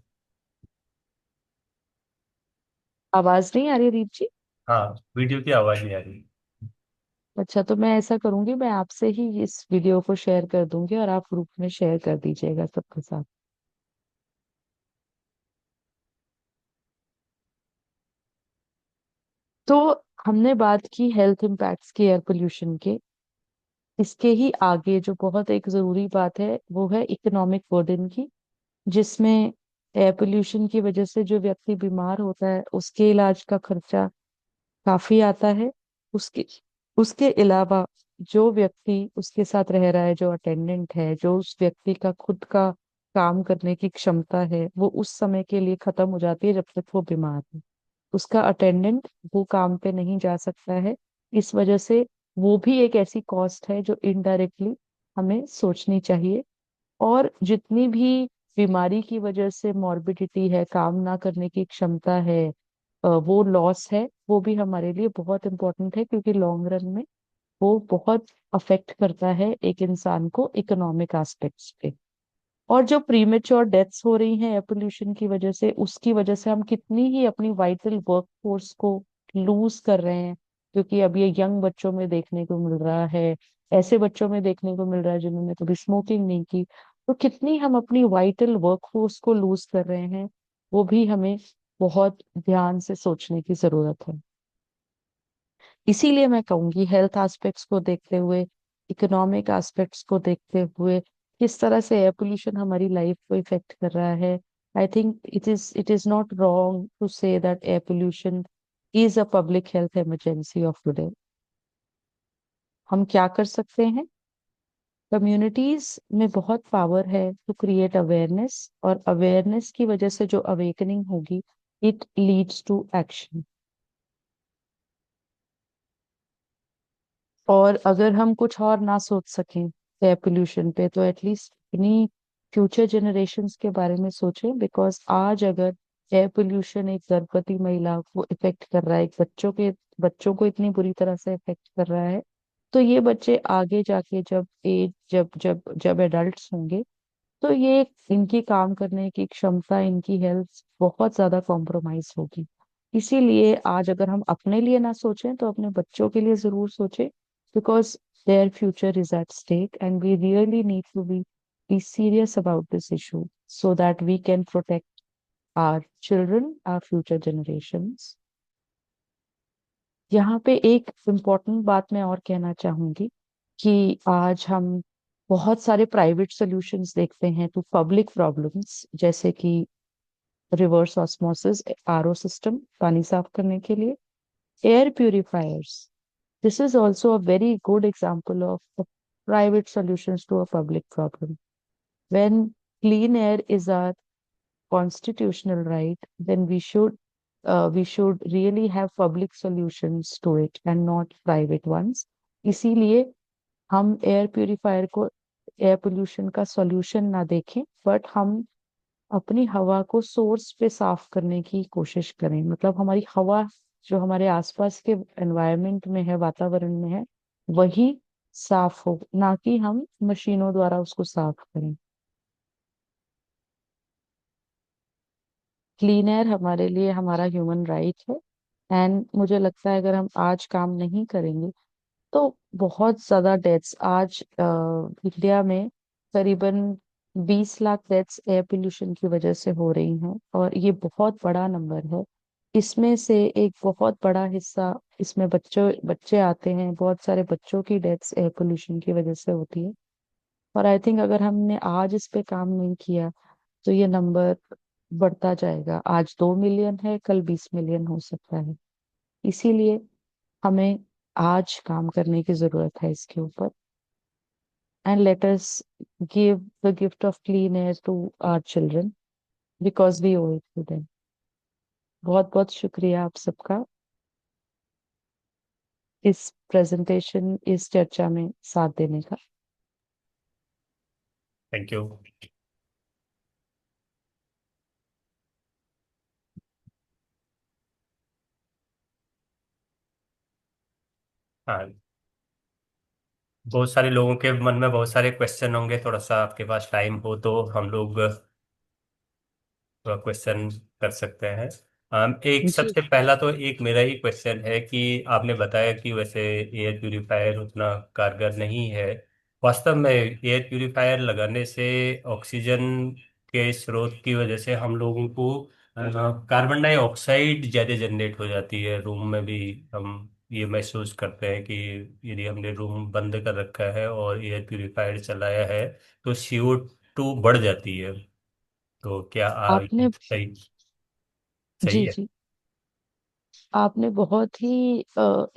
आवाज नहीं आ रही दीप जी? हाँ, वीडियो की आवाज नहीं आ रही। अच्छा, तो मैं ऐसा करूंगी, मैं आपसे ही इस वीडियो को शेयर कर दूंगी और आप ग्रुप में शेयर कर दीजिएगा सबके साथ। तो हमने बात की हेल्थ इम्पैक्ट्स की एयर पोल्यूशन के। इसके ही आगे जो बहुत एक जरूरी बात है वो है इकोनॉमिक बर्डन की, जिसमें एयर पोल्यूशन की वजह से जो व्यक्ति बीमार होता है उसके इलाज का खर्चा काफी आता है। उसके उसके अलावा जो व्यक्ति उसके साथ रह रहा है, जो अटेंडेंट है, जो उस व्यक्ति का खुद का काम करने की क्षमता है वो उस समय के लिए खत्म हो जाती है जब तक वो बीमार है। उसका अटेंडेंट वो काम पे नहीं जा सकता है। इस वजह से वो भी एक ऐसी कॉस्ट है जो इनडायरेक्टली हमें सोचनी चाहिए। और जितनी भी बीमारी की वजह से मॉर्बिडिटी है, काम ना करने की क्षमता है, वो लॉस है, वो भी हमारे लिए बहुत इंपॉर्टेंट है, क्योंकि लॉन्ग रन में वो बहुत अफेक्ट करता है एक इंसान को इकोनॉमिक एस्पेक्ट्स पे। और जो प्रीमेच्योर डेथ्स हो रही हैं एयर पोल्यूशन की वजह से, उसकी वजह से हम कितनी ही अपनी वाइटल वर्कफोर्स को लूज कर रहे हैं। क्योंकि अब ये यंग बच्चों में देखने को मिल रहा है, ऐसे बच्चों में देखने को मिल रहा है जिन्होंने कभी स्मोकिंग नहीं की। तो कितनी हम अपनी वाइटल वर्कफोर्स को लूज कर रहे हैं, वो भी हमें बहुत ध्यान से सोचने की जरूरत है। इसीलिए मैं कहूंगी हेल्थ एस्पेक्ट्स को देखते हुए, इकोनॉमिक एस्पेक्ट्स को देखते हुए, किस तरह से एयर पोल्यूशन हमारी लाइफ को इफेक्ट कर रहा है, I think it is not wrong to say that air pollution is a public health emergency of today. हम क्या कर सकते हैं? कम्युनिटीज में बहुत पावर है टू क्रिएट अवेयरनेस, और अवेयरनेस की वजह से जो अवेकनिंग होगी, इट लीड्स टू एक्शन। और अगर हम कुछ और ना सोच सकें एयर पोल्यूशन पे, तो एटलीस्ट अपनी फ्यूचर जनरेशन्स के बारे में सोचें। बिकॉज आज अगर एयर पोल्यूशन एक गर्भवती महिला को इफेक्ट कर रहा है, एक बच्चों को इतनी बुरी तरह से इफेक्ट कर रहा है, तो ये बच्चे आगे जाके जब एज जब जब जब एडल्ट्स होंगे, तो ये इनकी काम करने की क्षमता, इनकी हेल्थ बहुत ज्यादा कॉम्प्रोमाइज होगी। इसीलिए आज अगर हम अपने लिए ना सोचें तो अपने बच्चों के लिए जरूर सोचें। Because their future is at stake and we really need to be serious about this issue, so that we can protect our children, our future generations. यहाँ पे एक इम्पोर्टेंट बात मैं और कहना चाहूंगी कि आज हम बहुत सारे प्राइवेट सॉल्यूशंस देखते हैं टू पब्लिक प्रॉब्लम्स, जैसे कि रिवर्स ऑस्मोसिस, आरओ सिस्टम पानी साफ करने के लिए, air purifiers. This is also a very good example of private solutions to a public problem. When clean air is our constitutional right, then we should really have public solutions to it and not private ones. इसीलिए हम air purifier को air pollution का solution ना देखें, but हम अपनी हवा को सोर्स पे साफ करने की कोशिश करें। मतलब हमारी हवा जो हमारे आसपास के एनवायरनमेंट में है, वातावरण में है, वही साफ हो, ना कि हम मशीनों द्वारा उसको साफ करें। क्लीन एयर हमारे लिए हमारा ह्यूमन राइट है। एंड मुझे लगता है अगर हम आज काम नहीं करेंगे, तो बहुत ज्यादा डेथ्स आज इंडिया में करीबन 20 लाख डेथ्स एयर पोल्यूशन की वजह से हो रही हैं, और ये बहुत बड़ा नंबर है। इसमें से एक बहुत बड़ा हिस्सा, इसमें बच्चों बच्चे आते हैं, बहुत सारे बच्चों की डेथ्स एयर पोल्यूशन की वजह से होती है। और आई थिंक अगर हमने आज इस पे काम नहीं किया, तो ये नंबर बढ़ता जाएगा। आज 2 मिलियन है, कल 20 मिलियन हो सकता है। इसीलिए हमें आज काम करने की जरूरत है इसके ऊपर। And let us give the gift of clean air to our children, because we owe it to them. बहुत बहुत शुक्रिया आप सबका इस प्रेजेंटेशन, इस चर्चा में साथ देने का। Thank you. हाँ, बहुत सारे लोगों के मन में बहुत सारे क्वेश्चन होंगे, थोड़ा सा आपके पास टाइम हो तो हम लोग क्वेश्चन कर सकते हैं। एक जी। सबसे पहला तो एक मेरा ही क्वेश्चन है कि आपने बताया कि वैसे एयर प्यूरिफायर उतना कारगर नहीं है। वास्तव में एयर प्यूरिफायर लगाने से ऑक्सीजन के स्रोत की वजह से हम लोगों को कार्बन डाइऑक्साइड ज़्यादा जनरेट हो जाती है रूम में भी। हम ये महसूस करते हैं कि यदि हमने रूम बंद कर रखा है और एयर प्यूरिफायर चलाया है तो CO2 बढ़ जाती है। तो क्या ये आपने सही सही जी है? जी, आपने बहुत ही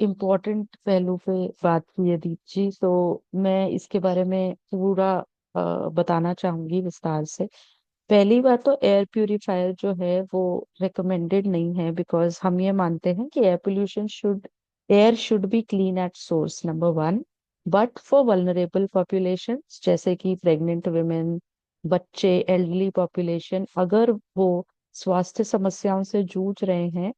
इम्पोर्टेंट पहलू पे बात की है दीप जी। तो मैं इसके बारे में पूरा बताना चाहूंगी विस्तार से। पहली बात तो एयर प्यूरिफायर जो है वो रिकमेंडेड नहीं है, बिकॉज हम ये मानते हैं कि air should be clean at source, number one. But for vulnerable population जैसे कि प्रेग्नेंट वुमेन, बच्चे, एल्डरली पॉपुलेशन, अगर वो स्वास्थ्य समस्याओं से जूझ रहे हैं,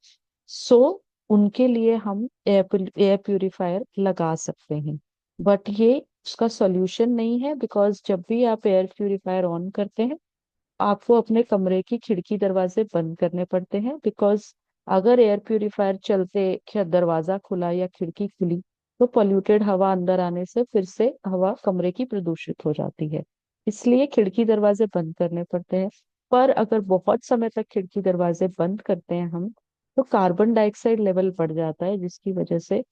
सो उनके लिए हम एयर प्यूरिफायर लगा सकते हैं। बट ये उसका सॉल्यूशन नहीं है, बिकॉज जब भी आप एयर प्यूरिफायर ऑन करते हैं आपको अपने कमरे की खिड़की दरवाजे बंद करने पड़ते हैं, बिकॉज अगर एयर प्यूरिफायर चलते क्या दरवाजा खुला या खिड़की खुली तो पॉल्यूटेड हवा अंदर आने से फिर से हवा कमरे की प्रदूषित हो जाती है। इसलिए खिड़की दरवाजे बंद करने पड़ते हैं। पर अगर बहुत समय तक खिड़की दरवाजे बंद करते हैं हम, तो कार्बन डाइऑक्साइड लेवल बढ़ जाता है, जिसकी वजह से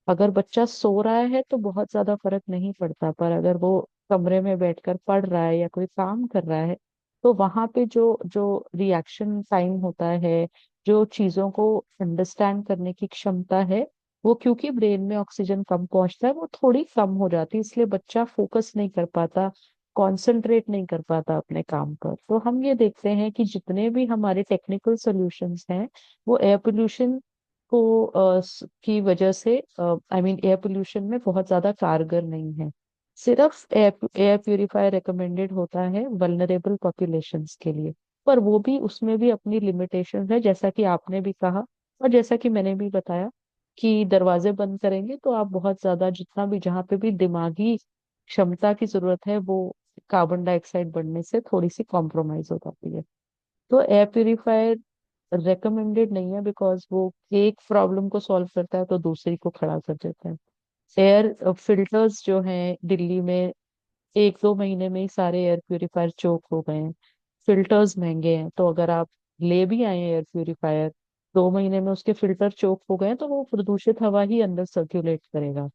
अगर बच्चा सो रहा है तो बहुत ज्यादा फर्क नहीं पड़ता, पर अगर वो कमरे में बैठकर पढ़ रहा है या कोई काम कर रहा है तो वहां पे जो जो रिएक्शन टाइम होता है, जो चीजों को अंडरस्टैंड करने की क्षमता है, वो क्योंकि ब्रेन में ऑक्सीजन कम पहुंचता है वो थोड़ी कम हो जाती है, इसलिए बच्चा फोकस नहीं कर पाता, कंसंट्रेट नहीं कर पाता अपने काम पर। तो हम ये देखते हैं कि जितने भी हमारे टेक्निकल सॉल्यूशंस हैं वो एयर पोल्यूशन को की वजह से, एयर पोल्यूशन में बहुत ज्यादा कारगर नहीं है। सिर्फ एयर प्यूरिफायर रिकमेंडेड होता है वल्नरेबल पॉपुलेशंस के लिए, पर वो भी उसमें भी अपनी लिमिटेशंस है, जैसा कि आपने भी कहा और जैसा कि मैंने भी बताया कि दरवाजे बंद करेंगे तो आप बहुत ज्यादा जितना भी जहाँ पे भी दिमागी क्षमता की जरूरत है वो कार्बन डाइऑक्साइड बढ़ने से थोड़ी सी कॉम्प्रोमाइज हो जाती है। तो एयर प्यूरिफायर रेकमेंडेड नहीं है, बिकॉज वो एक प्रॉब्लम को सॉल्व करता है तो दूसरी को खड़ा कर देता है। एयर फिल्टर्स जो हैं दिल्ली में, 1-2 महीने में ही सारे एयर प्यूरिफायर चोक हो गए हैं। फिल्टर्स महंगे हैं, तो अगर आप ले भी आए एयर प्यूरिफायर, 2 महीने में उसके फिल्टर चोक हो गए हैं, तो वो प्रदूषित हवा ही अंदर सर्कुलेट करेगा।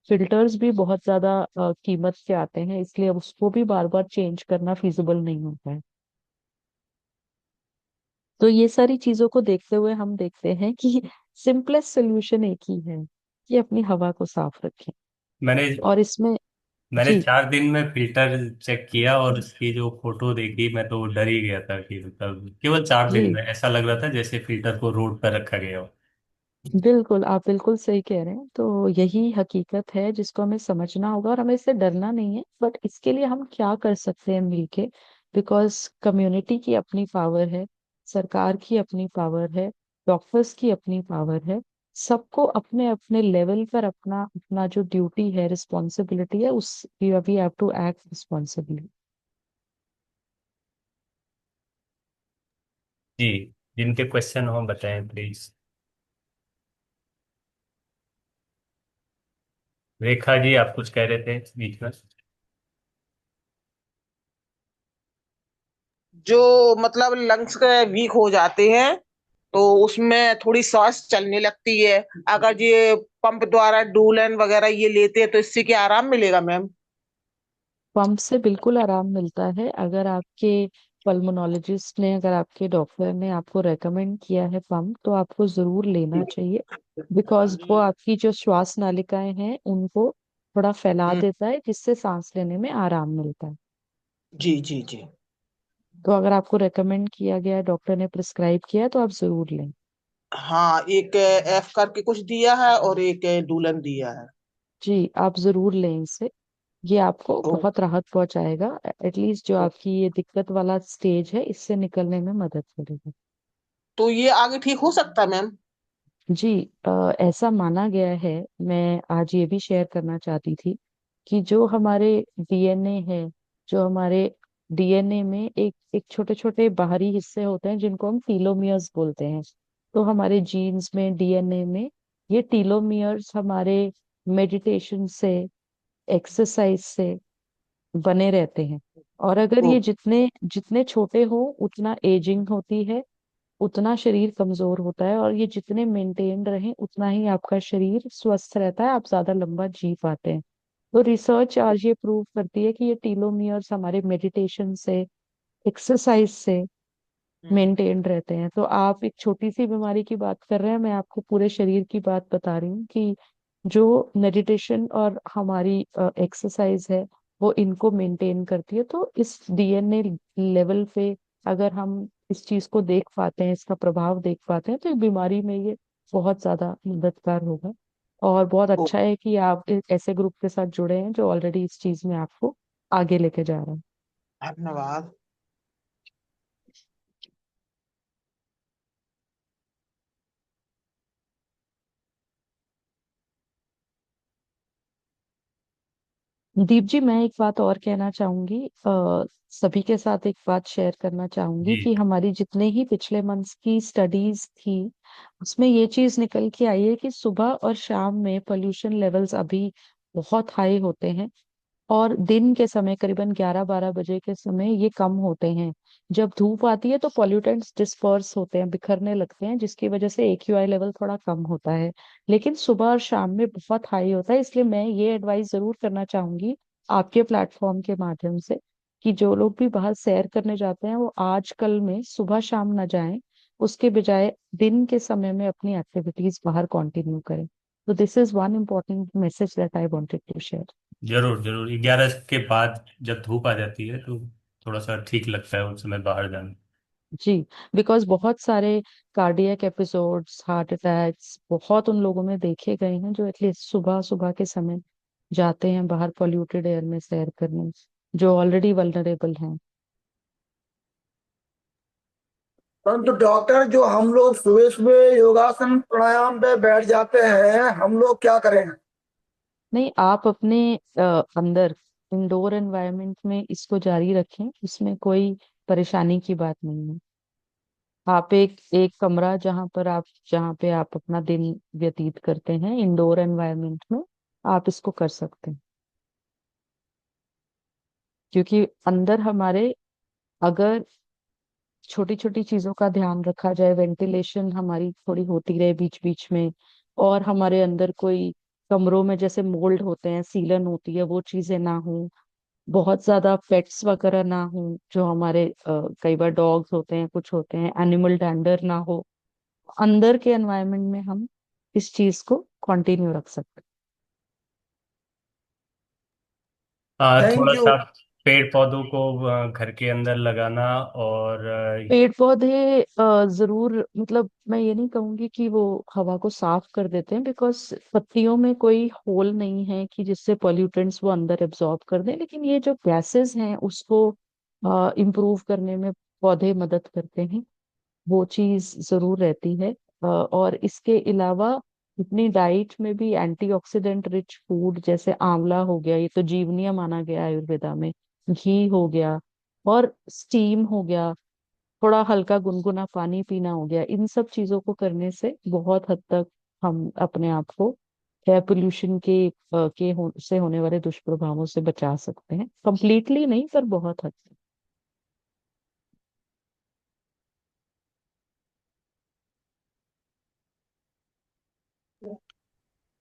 फिल्टर्स भी बहुत ज्यादा कीमत के आते हैं, इसलिए उसको भी बार बार चेंज करना फिजिबल नहीं होता है। तो ये सारी चीजों को देखते हुए हम देखते हैं कि सिंपलेस्ट सोल्यूशन एक ही है कि अपनी हवा को साफ रखें। मैंने और इसमें मैंने जी 4 दिन में फिल्टर चेक किया और उसकी जो फोटो देखी मैं तो डर ही गया था कि मतलब केवल 4 दिन जी में ऐसा लग रहा था जैसे फिल्टर को रोड पर रखा गया हो। बिल्कुल, आप बिल्कुल सही कह रहे हैं। तो यही हकीकत है जिसको हमें समझना होगा और हमें इससे डरना नहीं है। बट इसके लिए हम क्या कर सकते हैं मिलके, बिकॉज कम्युनिटी की अपनी पावर है, सरकार की अपनी पावर है, डॉक्टर्स की अपनी पावर है। सबको अपने अपने लेवल पर अपना अपना जो ड्यूटी है, रिस्पॉन्सिबिलिटी है, उस we have to act responsibly. जी, जिनके क्वेश्चन हो बताएं प्लीज। रेखा जी, आप कुछ कह रहे थे बीच में। जो मतलब लंग्स वीक हो जाते हैं तो उसमें थोड़ी सांस चलने लगती है। अगर ये पंप द्वारा डूलन वगैरह ये लेते हैं तो इससे क्या आराम मिलेगा मैम? पंप से बिल्कुल आराम मिलता है। अगर आपके पल्मोनोलॉजिस्ट ने, अगर आपके डॉक्टर ने आपको रेकमेंड किया है पंप, तो आपको जरूर लेना चाहिए, बिकॉज वो आपकी जो श्वास नालिकाएं हैं उनको थोड़ा फैला हम्म, देता है, जिससे सांस लेने में आराम मिलता है। जी जी जी। तो अगर आपको रेकमेंड किया गया है, डॉक्टर ने प्रिस्क्राइब किया है, तो आप जरूर लें। हाँ, एक एफ करके कुछ दिया है और एक डूलन दिया है। जी आप जरूर लें इसे। ये आपको ओ, बहुत राहत पहुंचाएगा। एटलीस्ट जो आपकी ये दिक्कत वाला स्टेज है इससे निकलने में मदद करेगा। तो ये आगे ठीक हो सकता है मैम? जी ऐसा माना गया है। मैं आज ये भी शेयर करना चाहती थी कि जो हमारे डीएनए है, जो हमारे डीएनए में एक एक छोटे छोटे बाहरी हिस्से होते हैं जिनको हम टीलोमियर्स बोलते हैं। तो हमारे जीन्स में, डीएनए में ये टीलोमियर्स हमारे मेडिटेशन से, एक्सरसाइज से बने रहते हैं। और अगर ओ, ये जितने जितने छोटे हो उतना एजिंग होती है, उतना शरीर कमजोर होता है, और ये जितने मेंटेन रहे उतना ही आपका शरीर स्वस्थ रहता है, आप ज्यादा लंबा जी पाते हैं। तो रिसर्च आज ये प्रूव करती है कि ये टीलोमियर्स हमारे मेडिटेशन से, एक्सरसाइज से मेंटेन रहते हैं। तो आप एक छोटी सी बीमारी की बात कर रहे हैं, मैं आपको पूरे शरीर की बात बता रही हूँ कि जो मेडिटेशन और हमारी एक्सरसाइज है वो इनको मेंटेन करती है। तो इस डीएनए लेवल पे अगर हम इस चीज को देख पाते हैं, इसका प्रभाव देख पाते हैं, तो इस बीमारी में ये बहुत ज्यादा मददगार होगा। और बहुत ओ, अच्छा है कि आप ऐसे ग्रुप के साथ जुड़े हैं जो ऑलरेडी इस चीज में आपको आगे लेके जा रहा है। धन्यवाद। दीप जी, मैं एक बात और कहना चाहूंगी, सभी के साथ एक बात शेयर करना चाहूंगी जी कि हमारी जितने ही पिछले मंथ्स की स्टडीज थी, उसमें ये चीज निकल के आई है कि सुबह और शाम में पोल्यूशन लेवल्स अभी बहुत हाई होते हैं, और दिन के समय करीबन 11-12 बजे के समय ये कम होते हैं। जब धूप आती है तो पॉल्यूटेंट्स डिस्पर्स होते हैं, बिखरने लगते हैं, जिसकी वजह से AQI लेवल थोड़ा कम होता है। लेकिन सुबह और शाम में बहुत हाई होता है, इसलिए मैं ये एडवाइस जरूर करना चाहूंगी आपके प्लेटफॉर्म के माध्यम से कि जो लोग भी बाहर सैर करने जाते हैं वो आजकल में सुबह शाम ना जाएं, उसके बजाय दिन के समय में अपनी एक्टिविटीज बाहर कंटिन्यू करें। तो this is one important message that I wanted to share. जरूर जरूर, 11 के बाद जब धूप आ जाती है तो थोड़ा सा ठीक लगता है उस समय बाहर जाना। जी, बिकॉज बहुत सारे कार्डियक एपिसोड्स, हार्ट अटैक्स बहुत उन लोगों में देखे गए हैं जो एटलीस्ट सुबह सुबह के समय जाते हैं बाहर पॉल्यूटेड एयर में सैर करने, जो ऑलरेडी वल्नरेबल हैं। परंतु डॉक्टर, जो हम लोग सुबह सुबह योगासन प्राणायाम पे बैठ जाते हैं, हम लोग क्या करें? नहीं, आप अपने अंदर इंडोर एनवायरनमेंट में इसको जारी रखें, इसमें कोई परेशानी की बात नहीं है। आप एक एक कमरा जहाँ पे आप अपना दिन व्यतीत करते हैं इंडोर एनवायरनमेंट में, आप इसको कर सकते हैं। क्योंकि अंदर हमारे, अगर छोटी छोटी चीजों का ध्यान रखा जाए, वेंटिलेशन हमारी थोड़ी होती रहे बीच बीच में, और हमारे अंदर कोई कमरों में जैसे मोल्ड होते हैं, सीलन होती है, वो चीजें ना हो, बहुत ज्यादा पेट्स वगैरह ना हो, जो हमारे कई बार डॉग्स होते हैं, कुछ होते हैं, एनिमल डैंडर ना हो, अंदर के एनवायरनमेंट में हम इस चीज को कंटिन्यू रख सकते थैंक थोड़ा यू। सा पेड़ पौधों को घर के अंदर लगाना और हैं। पेड़ पौधे जरूर, मतलब मैं ये नहीं कहूंगी कि वो हवा को साफ कर देते हैं, बिकॉज पत्तियों में कोई होल नहीं है कि जिससे पॉल्यूटेंट्स वो अंदर एब्जॉर्ब कर दें, लेकिन ये जो गैसेस हैं उसको इम्प्रूव करने में पौधे मदद करते हैं, वो चीज जरूर रहती है। और इसके अलावा अपनी डाइट में भी एंटीऑक्सीडेंट रिच फूड, जैसे आंवला हो गया, ये तो जीवनीय माना गया है आयुर्वेदा में, घी हो गया, और स्टीम हो गया, थोड़ा हल्का गुनगुना पानी पीना हो गया, इन सब चीजों को करने से बहुत हद तक हम अपने आप को एयर पोल्यूशन से होने वाले दुष्प्रभावों से बचा सकते हैं। कंप्लीटली नहीं, पर बहुत हद तक।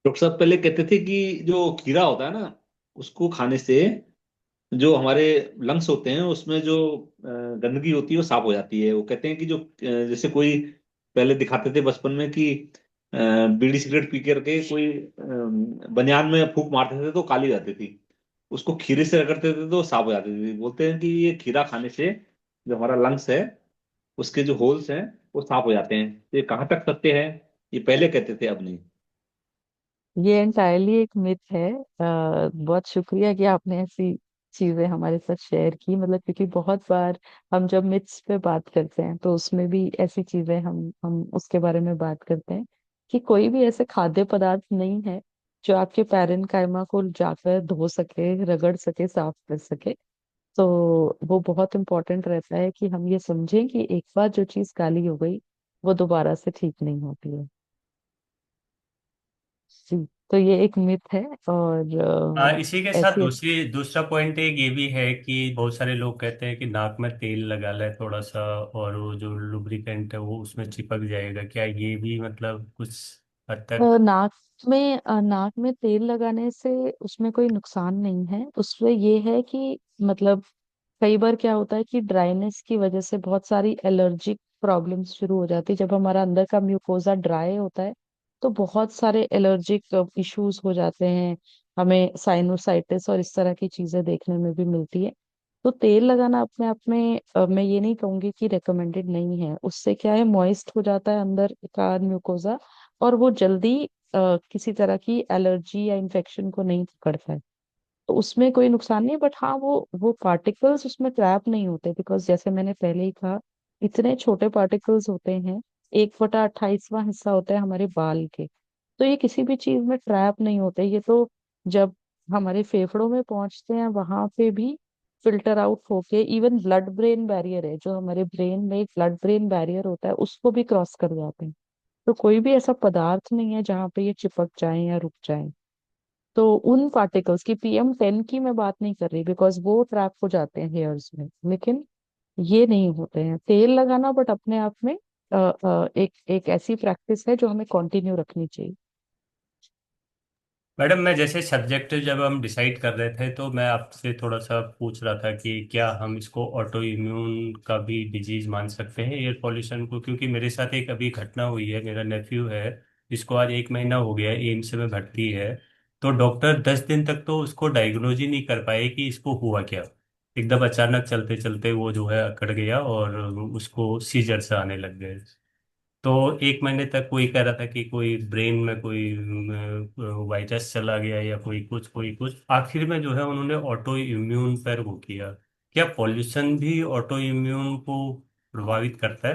डॉक्टर साहब पहले कहते थे कि जो खीरा होता है ना, उसको खाने से जो हमारे लंग्स होते हैं उसमें जो गंदगी होती है वो साफ हो जाती है। वो कहते हैं कि जो जैसे कोई पहले दिखाते थे बचपन में कि बीड़ी सिगरेट पी करके कोई बनियान में फूंक मारते थे तो काली हो जाती थी, उसको खीरे से रगड़ते थे तो साफ हो जाती थी। बोलते हैं कि ये खीरा खाने से जो हमारा लंग्स है उसके जो होल्स हैं वो साफ हो जाते हैं। तो ये कहाँ तक सत्य है? ये पहले कहते थे, अब नहीं। ये एंटायरली एक मिथ है। बहुत शुक्रिया कि आपने ऐसी चीजें हमारे साथ शेयर की, मतलब क्योंकि बहुत बार हम जब मिथ्स पे बात करते हैं तो उसमें भी ऐसी चीजें हम उसके बारे में बात करते हैं कि कोई भी ऐसे खाद्य पदार्थ नहीं है जो आपके पैरेनकाइमा को जाकर धो सके, रगड़ सके, साफ कर सके। तो वो बहुत इंपॉर्टेंट रहता है कि हम ये समझें कि एक बार जो चीज काली हो गई वो दोबारा से ठीक नहीं होती है। जी, तो ये एक मिथ है। और इसी के साथ ऐसी दूसरा पॉइंट एक ये भी है कि बहुत सारे लोग कहते हैं कि नाक में तेल लगा ले थोड़ा सा, और वो जो लुब्रिकेंट है वो उसमें चिपक जाएगा। क्या ये भी मतलब कुछ हद तक? नाक में तेल लगाने से उसमें कोई नुकसान नहीं है। उसमें ये है कि मतलब कई बार क्या होता है कि ड्राइनेस की वजह से बहुत सारी एलर्जिक प्रॉब्लम्स शुरू हो जाती है। जब हमारा अंदर का म्यूकोजा ड्राई होता है तो बहुत सारे एलर्जिक इश्यूज हो जाते हैं, हमें साइनोसाइटिस और इस तरह की चीजें देखने में भी मिलती है। तो तेल लगाना अपने आप में मैं ये नहीं कहूंगी कि रेकमेंडेड नहीं है। उससे क्या है, मॉइस्ट हो जाता है अंदर का म्यूकोजा, और वो जल्दी किसी तरह की एलर्जी या इन्फेक्शन को नहीं पकड़ता है। तो उसमें कोई नुकसान नहीं, बट हाँ वो पार्टिकल्स उसमें ट्रैप नहीं होते, बिकॉज जैसे मैंने पहले ही कहा, इतने छोटे पार्टिकल्स होते हैं। 1/28वां हिस्सा होता है हमारे बाल के। तो ये किसी भी चीज में ट्रैप नहीं होते। ये तो जब हमारे फेफड़ों में पहुंचते हैं वहां पे भी फिल्टर आउट होके, इवन ब्लड ब्रेन बैरियर है, जो हमारे ब्रेन में एक ब्लड ब्रेन बैरियर होता है, उसको भी क्रॉस कर जाते हैं। तो कोई भी ऐसा पदार्थ नहीं है जहाँ पे ये चिपक जाए या रुक जाए। तो उन पार्टिकल्स की, PM10 की मैं बात नहीं कर रही, बिकॉज वो ट्रैप हो जाते हैं हेयर्स में, लेकिन ये नहीं होते हैं। तेल लगाना बट अपने आप में एक एक ऐसी प्रैक्टिस है जो हमें कंटिन्यू रखनी चाहिए। मैडम, मैं जैसे सब्जेक्ट जब हम डिसाइड कर रहे थे तो मैं आपसे थोड़ा सा पूछ रहा था कि क्या हम इसको ऑटो इम्यून का भी डिजीज मान सकते हैं एयर पॉल्यूशन को, क्योंकि मेरे साथ एक अभी घटना हुई है। मेरा नेफ्यू है, जिसको आज 1 महीना हो गया है, एम्स में भर्ती है। तो डॉक्टर 10 दिन तक तो उसको डायग्नोज ही नहीं कर पाए कि इसको हुआ क्या। एकदम अचानक चलते चलते वो जो है अकड़ गया और उसको सीजर्स आने लग गए। तो 1 महीने तक कोई कह रहा था कि कोई ब्रेन में कोई वायरस चला गया या कोई कुछ आखिर में जो है उन्होंने ऑटो इम्यून पर वो किया। क्या पॉल्यूशन भी ऑटो इम्यून को प्रभावित करता है?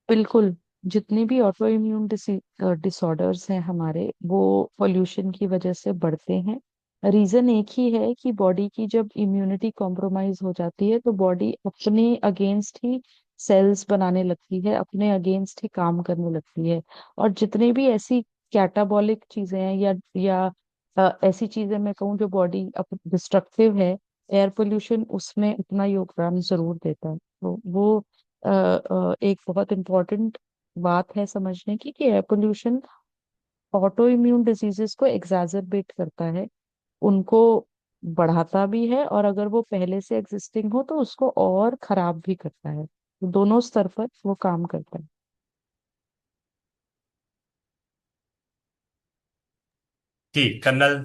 बिल्कुल। जितने भी ऑटो इम्यून डिसऑर्डर्स हैं हमारे, वो पोल्यूशन की वजह से बढ़ते हैं। रीजन एक ही है कि बॉडी की जब इम्यूनिटी कॉम्प्रोमाइज हो जाती है तो बॉडी अपने अगेंस्ट ही सेल्स बनाने लगती है, अपने अगेंस्ट ही काम करने लगती है। और जितने भी ऐसी कैटाबॉलिक चीजें हैं या ऐसी चीजें मैं कहूँ जो बॉडी डिस्ट्रक्टिव है, एयर पोल्यूशन उसमें अपना योगदान जरूर देता है। तो वो एक बहुत इम्पोर्टेंट बात है समझने की, कि air pollution auto immune diseases को एग्जैजरबेट करता है, उनको बढ़ाता भी है, और अगर वो पहले से एग्जिस्टिंग हो तो उसको और खराब भी करता है। तो दोनों स्तर पर वो काम करता है। जी, कर्नल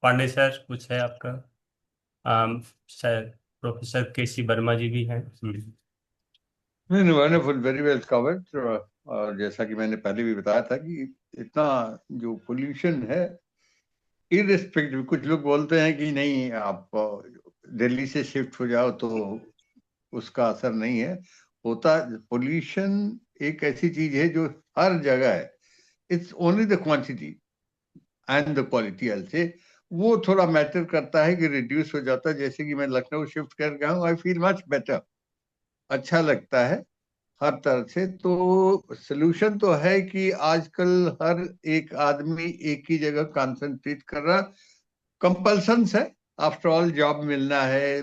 पांडे सर, कुछ है आपका? सर, प्रोफेसर KC वर्मा जी भी हैं। Wonderful, very well covered. और जैसा कि मैंने पहले भी बताया था कि इतना जो पोल्यूशन है, इररिस्पेक्टिव, कुछ लोग बोलते हैं कि नहीं आप दिल्ली से शिफ्ट हो जाओ तो उसका असर नहीं है। होता, पोल्यूशन एक ऐसी चीज है जो हर जगह है। It's only the quantity and the quality से वो थोड़ा मैटर करता है कि रिड्यूस हो जाता है। जैसे कि मैं लखनऊ शिफ्ट कर गया हूँ, आई फील मच बेटर, अच्छा लगता है हर तरह से। तो सोल्यूशन तो है कि आजकल हर एक आदमी एक ही जगह कंसंट्रेट कर रहा, कंपल्सन है। आफ्टर ऑल जॉब मिलना है,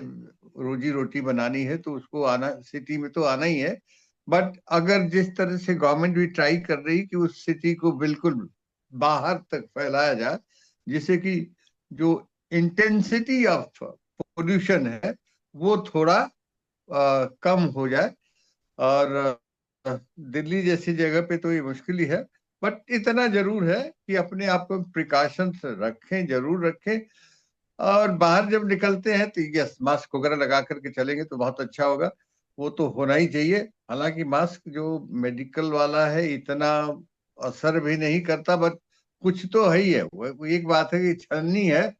रोजी रोटी बनानी है, तो उसको आना, सिटी में तो आना ही है। बट अगर जिस तरह से गवर्नमेंट भी ट्राई कर रही कि उस सिटी को बिल्कुल बाहर तक फैलाया जाए, जिससे कि जो इंटेंसिटी ऑफ पोल्यूशन है वो थोड़ा कम हो जाए। और दिल्ली जैसी जगह पे तो ये मुश्किल ही है। बट इतना जरूर है कि अपने आप को प्रिकॉशंस रखें, जरूर रखें। और बाहर जब निकलते हैं तो यस, मास्क वगैरह लगा करके चलेंगे तो बहुत अच्छा होगा। वो तो होना ही चाहिए। हालांकि मास्क जो मेडिकल वाला है इतना असर भी नहीं करता, बट कुछ तो है ही है। वो एक बात है कि छन्नी है,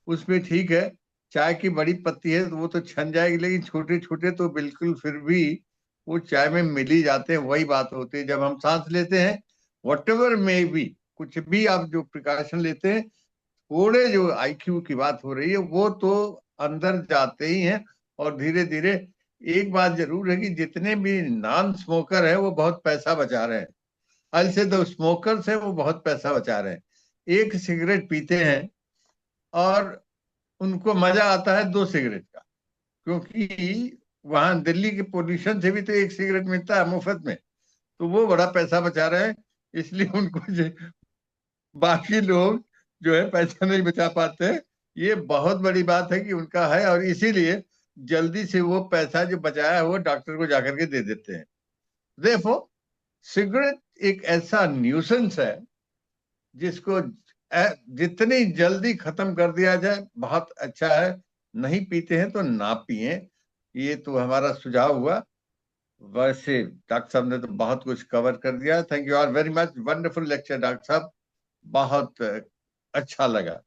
उसमें ठीक है। चाय की बड़ी पत्ती है तो वो तो छन जाएगी, लेकिन छोटे छोटे तो बिल्कुल फिर भी वो चाय में मिल ही जाते हैं। वही बात होती है जब हम सांस लेते हैं, वट एवर में भी, कुछ भी आप जो प्रिकॉशन लेते हैं, थोड़े जो IQ की बात हो रही है वो तो अंदर जाते ही हैं। और धीरे धीरे, एक बात जरूर है कि जितने भी नॉन स्मोकर है वो बहुत पैसा बचा रहे हैं। आज से दो स्मोकर्स हैं वो बहुत पैसा बचा रहे हैं। एक सिगरेट पीते हैं और उनको मजा आता है 2 सिगरेट का, क्योंकि वहां दिल्ली के पोल्यूशन से भी तो एक सिगरेट मिलता है मुफ्त में। तो वो बड़ा पैसा बचा रहे हैं, इसलिए उनको बाकी लोग जो है पैसा नहीं बचा पाते। ये बहुत बड़ी बात है कि उनका है, और इसीलिए जल्दी से वो पैसा जो बचाया है वो डॉक्टर को जाकर के दे देते हैं। देखो, सिगरेट एक ऐसा न्यूसेंस है जिसको जितनी जल्दी खत्म कर दिया जाए बहुत अच्छा है। नहीं पीते हैं तो ना पिए। ये तो हमारा सुझाव हुआ। वैसे डॉक्टर साहब ने तो बहुत कुछ कवर कर दिया। Thank you all very much, wonderful lecture doctor साहब, बहुत अच्छा लगा।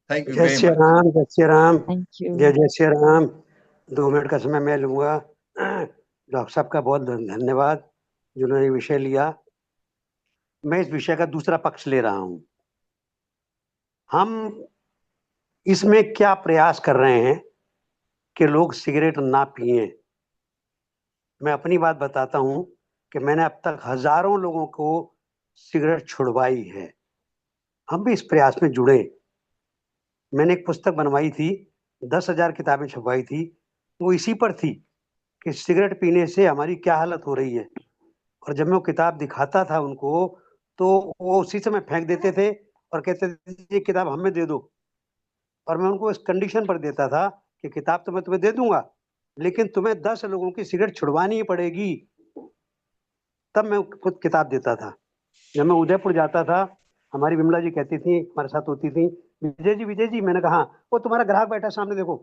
थैंक यू जय वेरी श्री मच। राम, जय श्री राम, थैंक यू। जय श्री राम। 2 मिनट का समय मैं लूंगा। डॉक्टर साहब का बहुत धन्यवाद जिन्होंने ये विषय लिया। मैं इस विषय का दूसरा पक्ष ले रहा हूं। हम इसमें क्या प्रयास कर रहे हैं कि लोग सिगरेट ना पिए। मैं अपनी बात बताता हूं कि मैंने अब तक हजारों लोगों को सिगरेट छुड़वाई है। हम भी इस प्रयास में जुड़े। मैंने एक पुस्तक बनवाई थी, 10,000 किताबें छपवाई थी, वो इसी पर थी कि सिगरेट पीने से हमारी क्या हालत हो रही है। और जब मैं वो किताब दिखाता था उनको तो वो उसी समय फेंक देते थे और कहते थे ये किताब हमें दे दो। और मैं उनको इस कंडीशन पर देता था कि किताब तो मैं तुम्हें दे दूंगा, लेकिन तुम्हें 10 लोगों की सिगरेट छुड़वानी ही पड़ेगी। तब मैं खुद किताब देता था। जब मैं उदयपुर जाता था, हमारी विमला जी कहती थी, हमारे साथ होती थी, विजय जी, मैंने कहा वो तुम्हारा ग्राहक बैठा सामने देखो।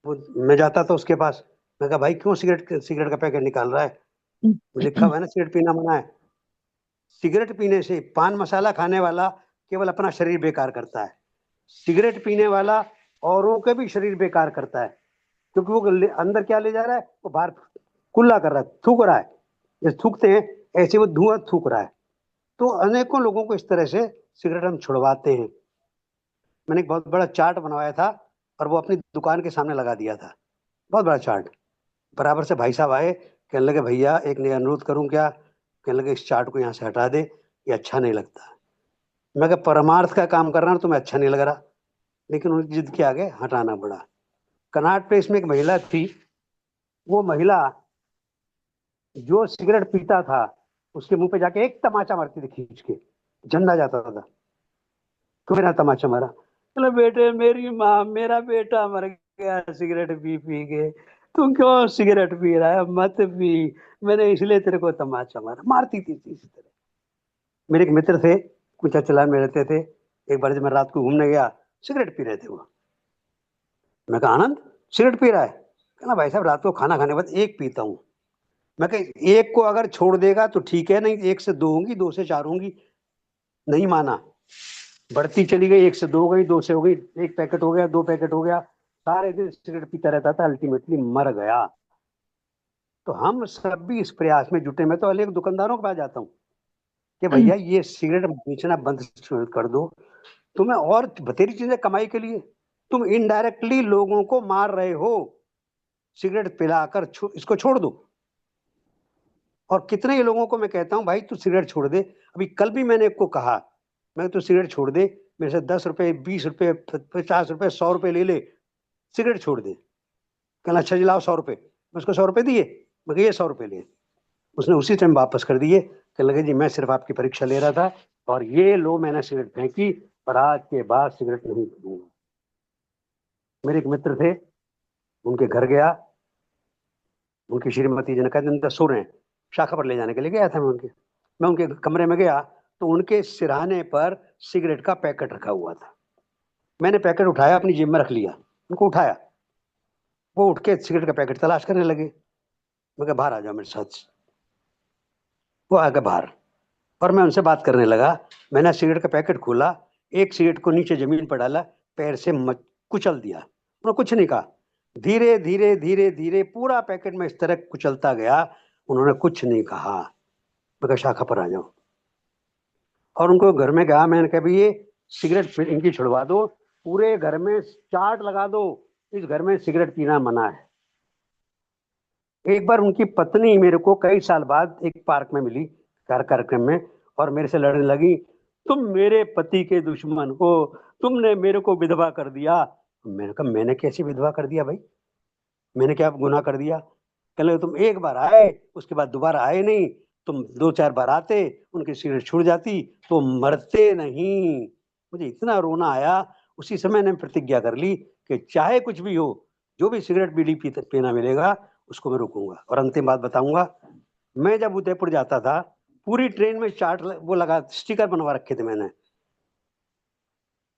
वो मैं जाता था उसके पास, मैं कहा भाई क्यों सिगरेट का पैकेट निकाल रहा है? लिखा हुआ है ना सिगरेट पीना मना है। सिगरेट पीने से, पान मसाला खाने वाला केवल अपना शरीर बेकार करता है, सिगरेट पीने वाला औरों के भी शरीर बेकार करता है। क्योंकि वो अंदर क्या ले जा रहा है, वो बाहर कुल्ला कर रहा है, थूक रहा है। जैसे थूकते हैं ऐसे वो धुआं थूक रहा है। तो अनेकों लोगों को इस तरह से सिगरेट हम छुड़वाते हैं। मैंने एक बहुत बड़ा चार्ट बनवाया था और वो अपनी दुकान के सामने लगा दिया था, बहुत बड़ा चार्ट। बराबर से भाई साहब आए, कहने लगे भैया एक नया अनुरोध करूं क्या? कहने लगे इस चार्ट को यहाँ से हटा दे, ये अच्छा नहीं लगता। मैं कहा परमार्थ का काम कर रहा हूँ, तुम्हें अच्छा नहीं लग रहा। लेकिन उनकी जिद के आगे हटाना पड़ा। कनॉट प्लेस में एक महिला थी, वो महिला जो सिगरेट पीता था उसके मुंह पे जाके एक तमाचा मारती थी खींच के, झंडा जाता था। तो मेरा तमाचा मारा, बोले बेटे मेरी माँ, मेरा बेटा मर गया सिगरेट पी पी के, तू क्यों सिगरेट पी रहा है? मत पी, मैंने इसलिए तेरे को तमाचा मारा। मारती थी इसी तरह। मेरे एक मित्र थे, कुछ चलान में रहते थे। एक बार जब मैं रात को घूमने गया, सिगरेट पी रहे थे वो। मैं कहा आनंद सिगरेट पी रहा है? कहना भाई साहब रात को खाना खाने के बाद एक पीता हूँ। मैं कहा एक को अगर छोड़ देगा तो ठीक है, नहीं 1 से 2 होंगी, 2 से 4 होंगी। नहीं माना, बढ़ती चली गई, 1 से 2 हो गई, 2 से हो गई, 1 पैकेट हो गया, 2 पैकेट हो गया, सारे दिन सिगरेट पीता रहता था, अल्टीमेटली मर गया। तो हम सब भी इस प्रयास में जुटे। मैं तो अनेक दुकानदारों के पास जाता हूँ कि भैया ये सिगरेट बेचना बंद कर दो, तुम्हें और बतेरी चीजें कमाई के लिए, तुम इनडायरेक्टली लोगों को मार रहे हो। सिगरेट पिलाकर इसको छोड़ दो। और कितने ही लोगों को मैं कहता हूं भाई तू सिगरेट छोड़ दे। अभी कल भी मैंने एक को कहा, मैं तू सिगरेट छोड़ दे, मेरे से 10 रुपए, 20 रुपए, 50 रुपए, 100 रुपए ले ले, सिगरेट छोड़ दे। कहना अच्छा जी लाओ 100 रुपए। मैं उसको 100 रुपए दिए, मैं ये 100 रुपए ले। उसने उसी टाइम वापस कर दिए। कहने लगे जी मैं सिर्फ आपकी परीक्षा ले रहा था और ये लो मैंने सिगरेट फेंकी और आज के बाद सिगरेट नहीं पीऊंगा। मेरे एक मित्र थे, उनके घर गया, उनकी श्रीमती जी ने कहा सो रहे हैं, शाखा पर ले जाने के लिए गया था मैं उनके कमरे में गया तो उनके सिरहाने पर सिगरेट का पैकेट रखा हुआ था। मैंने पैकेट उठाया, अपनी जेब में रख लिया, उनको उठाया, वो उठ के सिगरेट का पैकेट तलाश करने लगे। मैं कहा बाहर आ जाओ मेरे साथ। वो आ गए बाहर और मैं उनसे बात करने लगा। मैंने सिगरेट का पैकेट खोला, एक सिगरेट को नीचे जमीन पर डाला, पैर से कुचल दिया। उन्होंने कुछ नहीं कहा। धीरे धीरे धीरे धीरे पूरा पैकेट में इस तरह कुचलता गया, उन्होंने कुछ नहीं कहा। मैं कहा शाखा पर आ जाओ। और उनको घर में गया, मैंने कहा ये सिगरेट इनकी छुड़वा दो, पूरे घर में चार्ट लगा दो, इस घर में सिगरेट पीना मना है। एक बार उनकी पत्नी मेरे को कई साल बाद एक पार्क में मिली कार्यक्रम में और मेरे से लड़ने लगी, तुम मेरे पति के दुश्मन हो, तुमने मेरे को विधवा कर दिया। मैंने कहा मैंने कैसे विधवा कर दिया भाई, मैंने क्या गुनाह कर दिया? कहने लगे तुम एक बार आए उसके बाद दोबारा आए नहीं, तुम 2-4 बार आते, उनकी सिगरेट छूट जाती तो मरते नहीं। मुझे इतना रोना आया। उसी समय ने प्रतिज्ञा कर ली कि चाहे कुछ भी हो, जो भी सिगरेट बीड़ी पीना मिलेगा उसको मैं रोकूंगा। और अंतिम बात बताऊंगा, मैं जब उदयपुर जाता था पूरी ट्रेन में चार्ट वो लगा, स्टिकर बनवा रखे थे मैंने,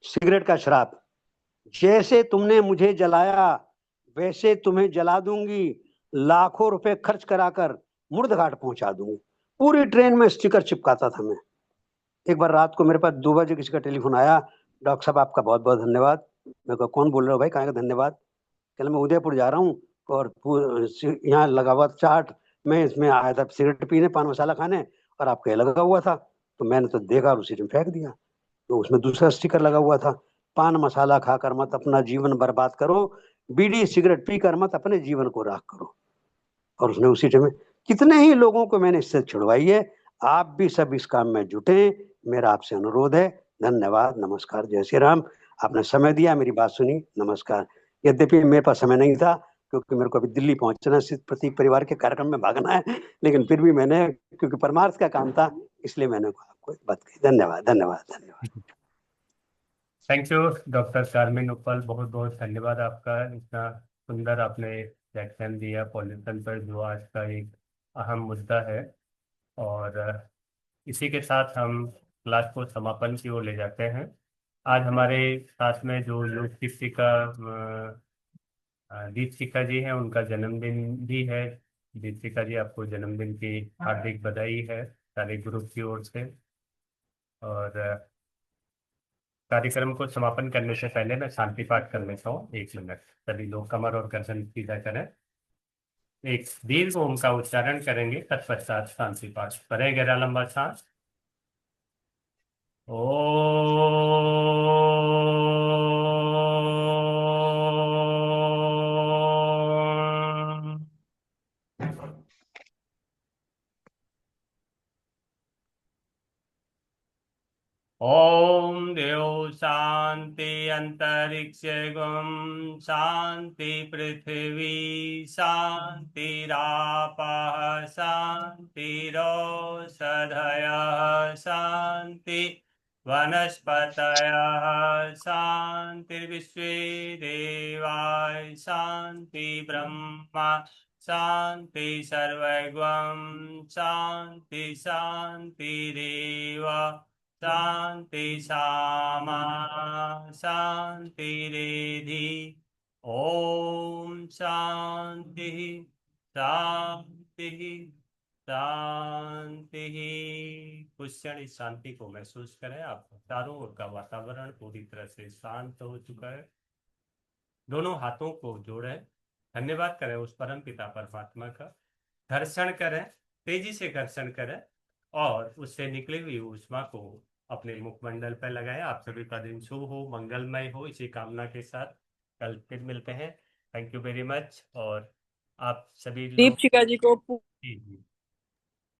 सिगरेट का श्राप। जैसे तुमने मुझे जलाया वैसे तुम्हें जला दूंगी, लाखों रुपए खर्च कराकर मुर्दघाट पहुंचा दूंगी। पूरी ट्रेन में स्टिकर चिपकाता था मैं। एक बार रात को मेरे पास 2 बजे किसी का टेलीफोन आया, डॉक्टर साहब आपका बहुत बहुत धन्यवाद। मैं कहा कौन बोल रहे हो भाई, कहाँ का धन्यवाद? कहला मैं उदयपुर जा रहा हूँ और यहाँ लगा हुआ चार्ट, मैं इसमें आया था सिगरेट पीने, पान मसाला खाने, और आपका लगा हुआ था, तो मैंने तो देखा और उसी दिन फेंक दिया। तो उसमें दूसरा स्टिकर लगा हुआ था, पान मसाला खाकर मत अपना जीवन बर्बाद करो, बीड़ी सिगरेट पीकर मत अपने जीवन को राख करो। और उसने उसी टाइम कितने ही लोगों को मैंने इससे छुड़वाई है। आप भी सब इस काम में जुटे, मेरा आपसे अनुरोध है। धन्यवाद, नमस्कार, जय श्री राम। आपने समय दिया, मेरी बात सुनी, नमस्कार। यद्यपि मेरे पास समय नहीं था क्योंकि मेरे को अभी दिल्ली पहुंचना, सिर्फ प्रतीक परिवार के कार्यक्रम में भागना है, लेकिन फिर भी मैंने, क्योंकि परमार्थ का काम था, इसलिए मैंने आपको बात कही। धन्यवाद धन्यवाद धन्यवाद। थैंक यू डॉक्टर कार्मेन उप्पल, बहुत बहुत धन्यवाद आपका। इतना सुंदर आपने व्याख्यान दिया पॉल्यूशन पर, जो आज का एक अहम मुद्दा है। और इसी के साथ हम क्लास को समापन की ओर ले जाते हैं। आज हमारे साथ में जो योग शिक्षिका दीपशिखा जी हैं, उनका जन्मदिन भी है। दीपशिखा जी, आपको जन्मदिन की हार्दिक बधाई है सारे ग्रुप की ओर से। और कार्यक्रम को समापन करने से पहले मैं शांति पाठ कर लेता हूँ। 1 मिनट सभी लोग कमर और गर्दन सीधा करें, एक दीर्घ ओम का उच्चारण करेंगे, तत्पश्चात शांति पाठ करें। गहरा लंबा सांस। ओ ओम देव शांति अंतरिक्ष गम शांति पृथ्वी शांतिरापः शांतिरोषधयः शांति वनस्पतयः शांतिर्विश्वे देवाः शांति ब्रह्मा शांति सर्वगम शांति शांतिरेव शांति सामा शांतिरेधि। ओम शांति शांति शांति। कुछ क्षण इस शांति को महसूस करें। आप चारों ओर का वातावरण पूरी तरह से शांत हो चुका है। दोनों हाथों को जोड़ें, धन्यवाद करें उस परम पिता परमात्मा का। घर्षण करें, तेजी से घर्षण करें और उससे निकली हुई ऊष्मा को अपने मुखमंडल पर लगाएं। आप सभी का दिन शुभ हो, मंगलमय हो, इसी कामना के साथ कल फिर मिलते हैं। Thank you very much. और आप सभी लोग दीपशिखा जी को जी जी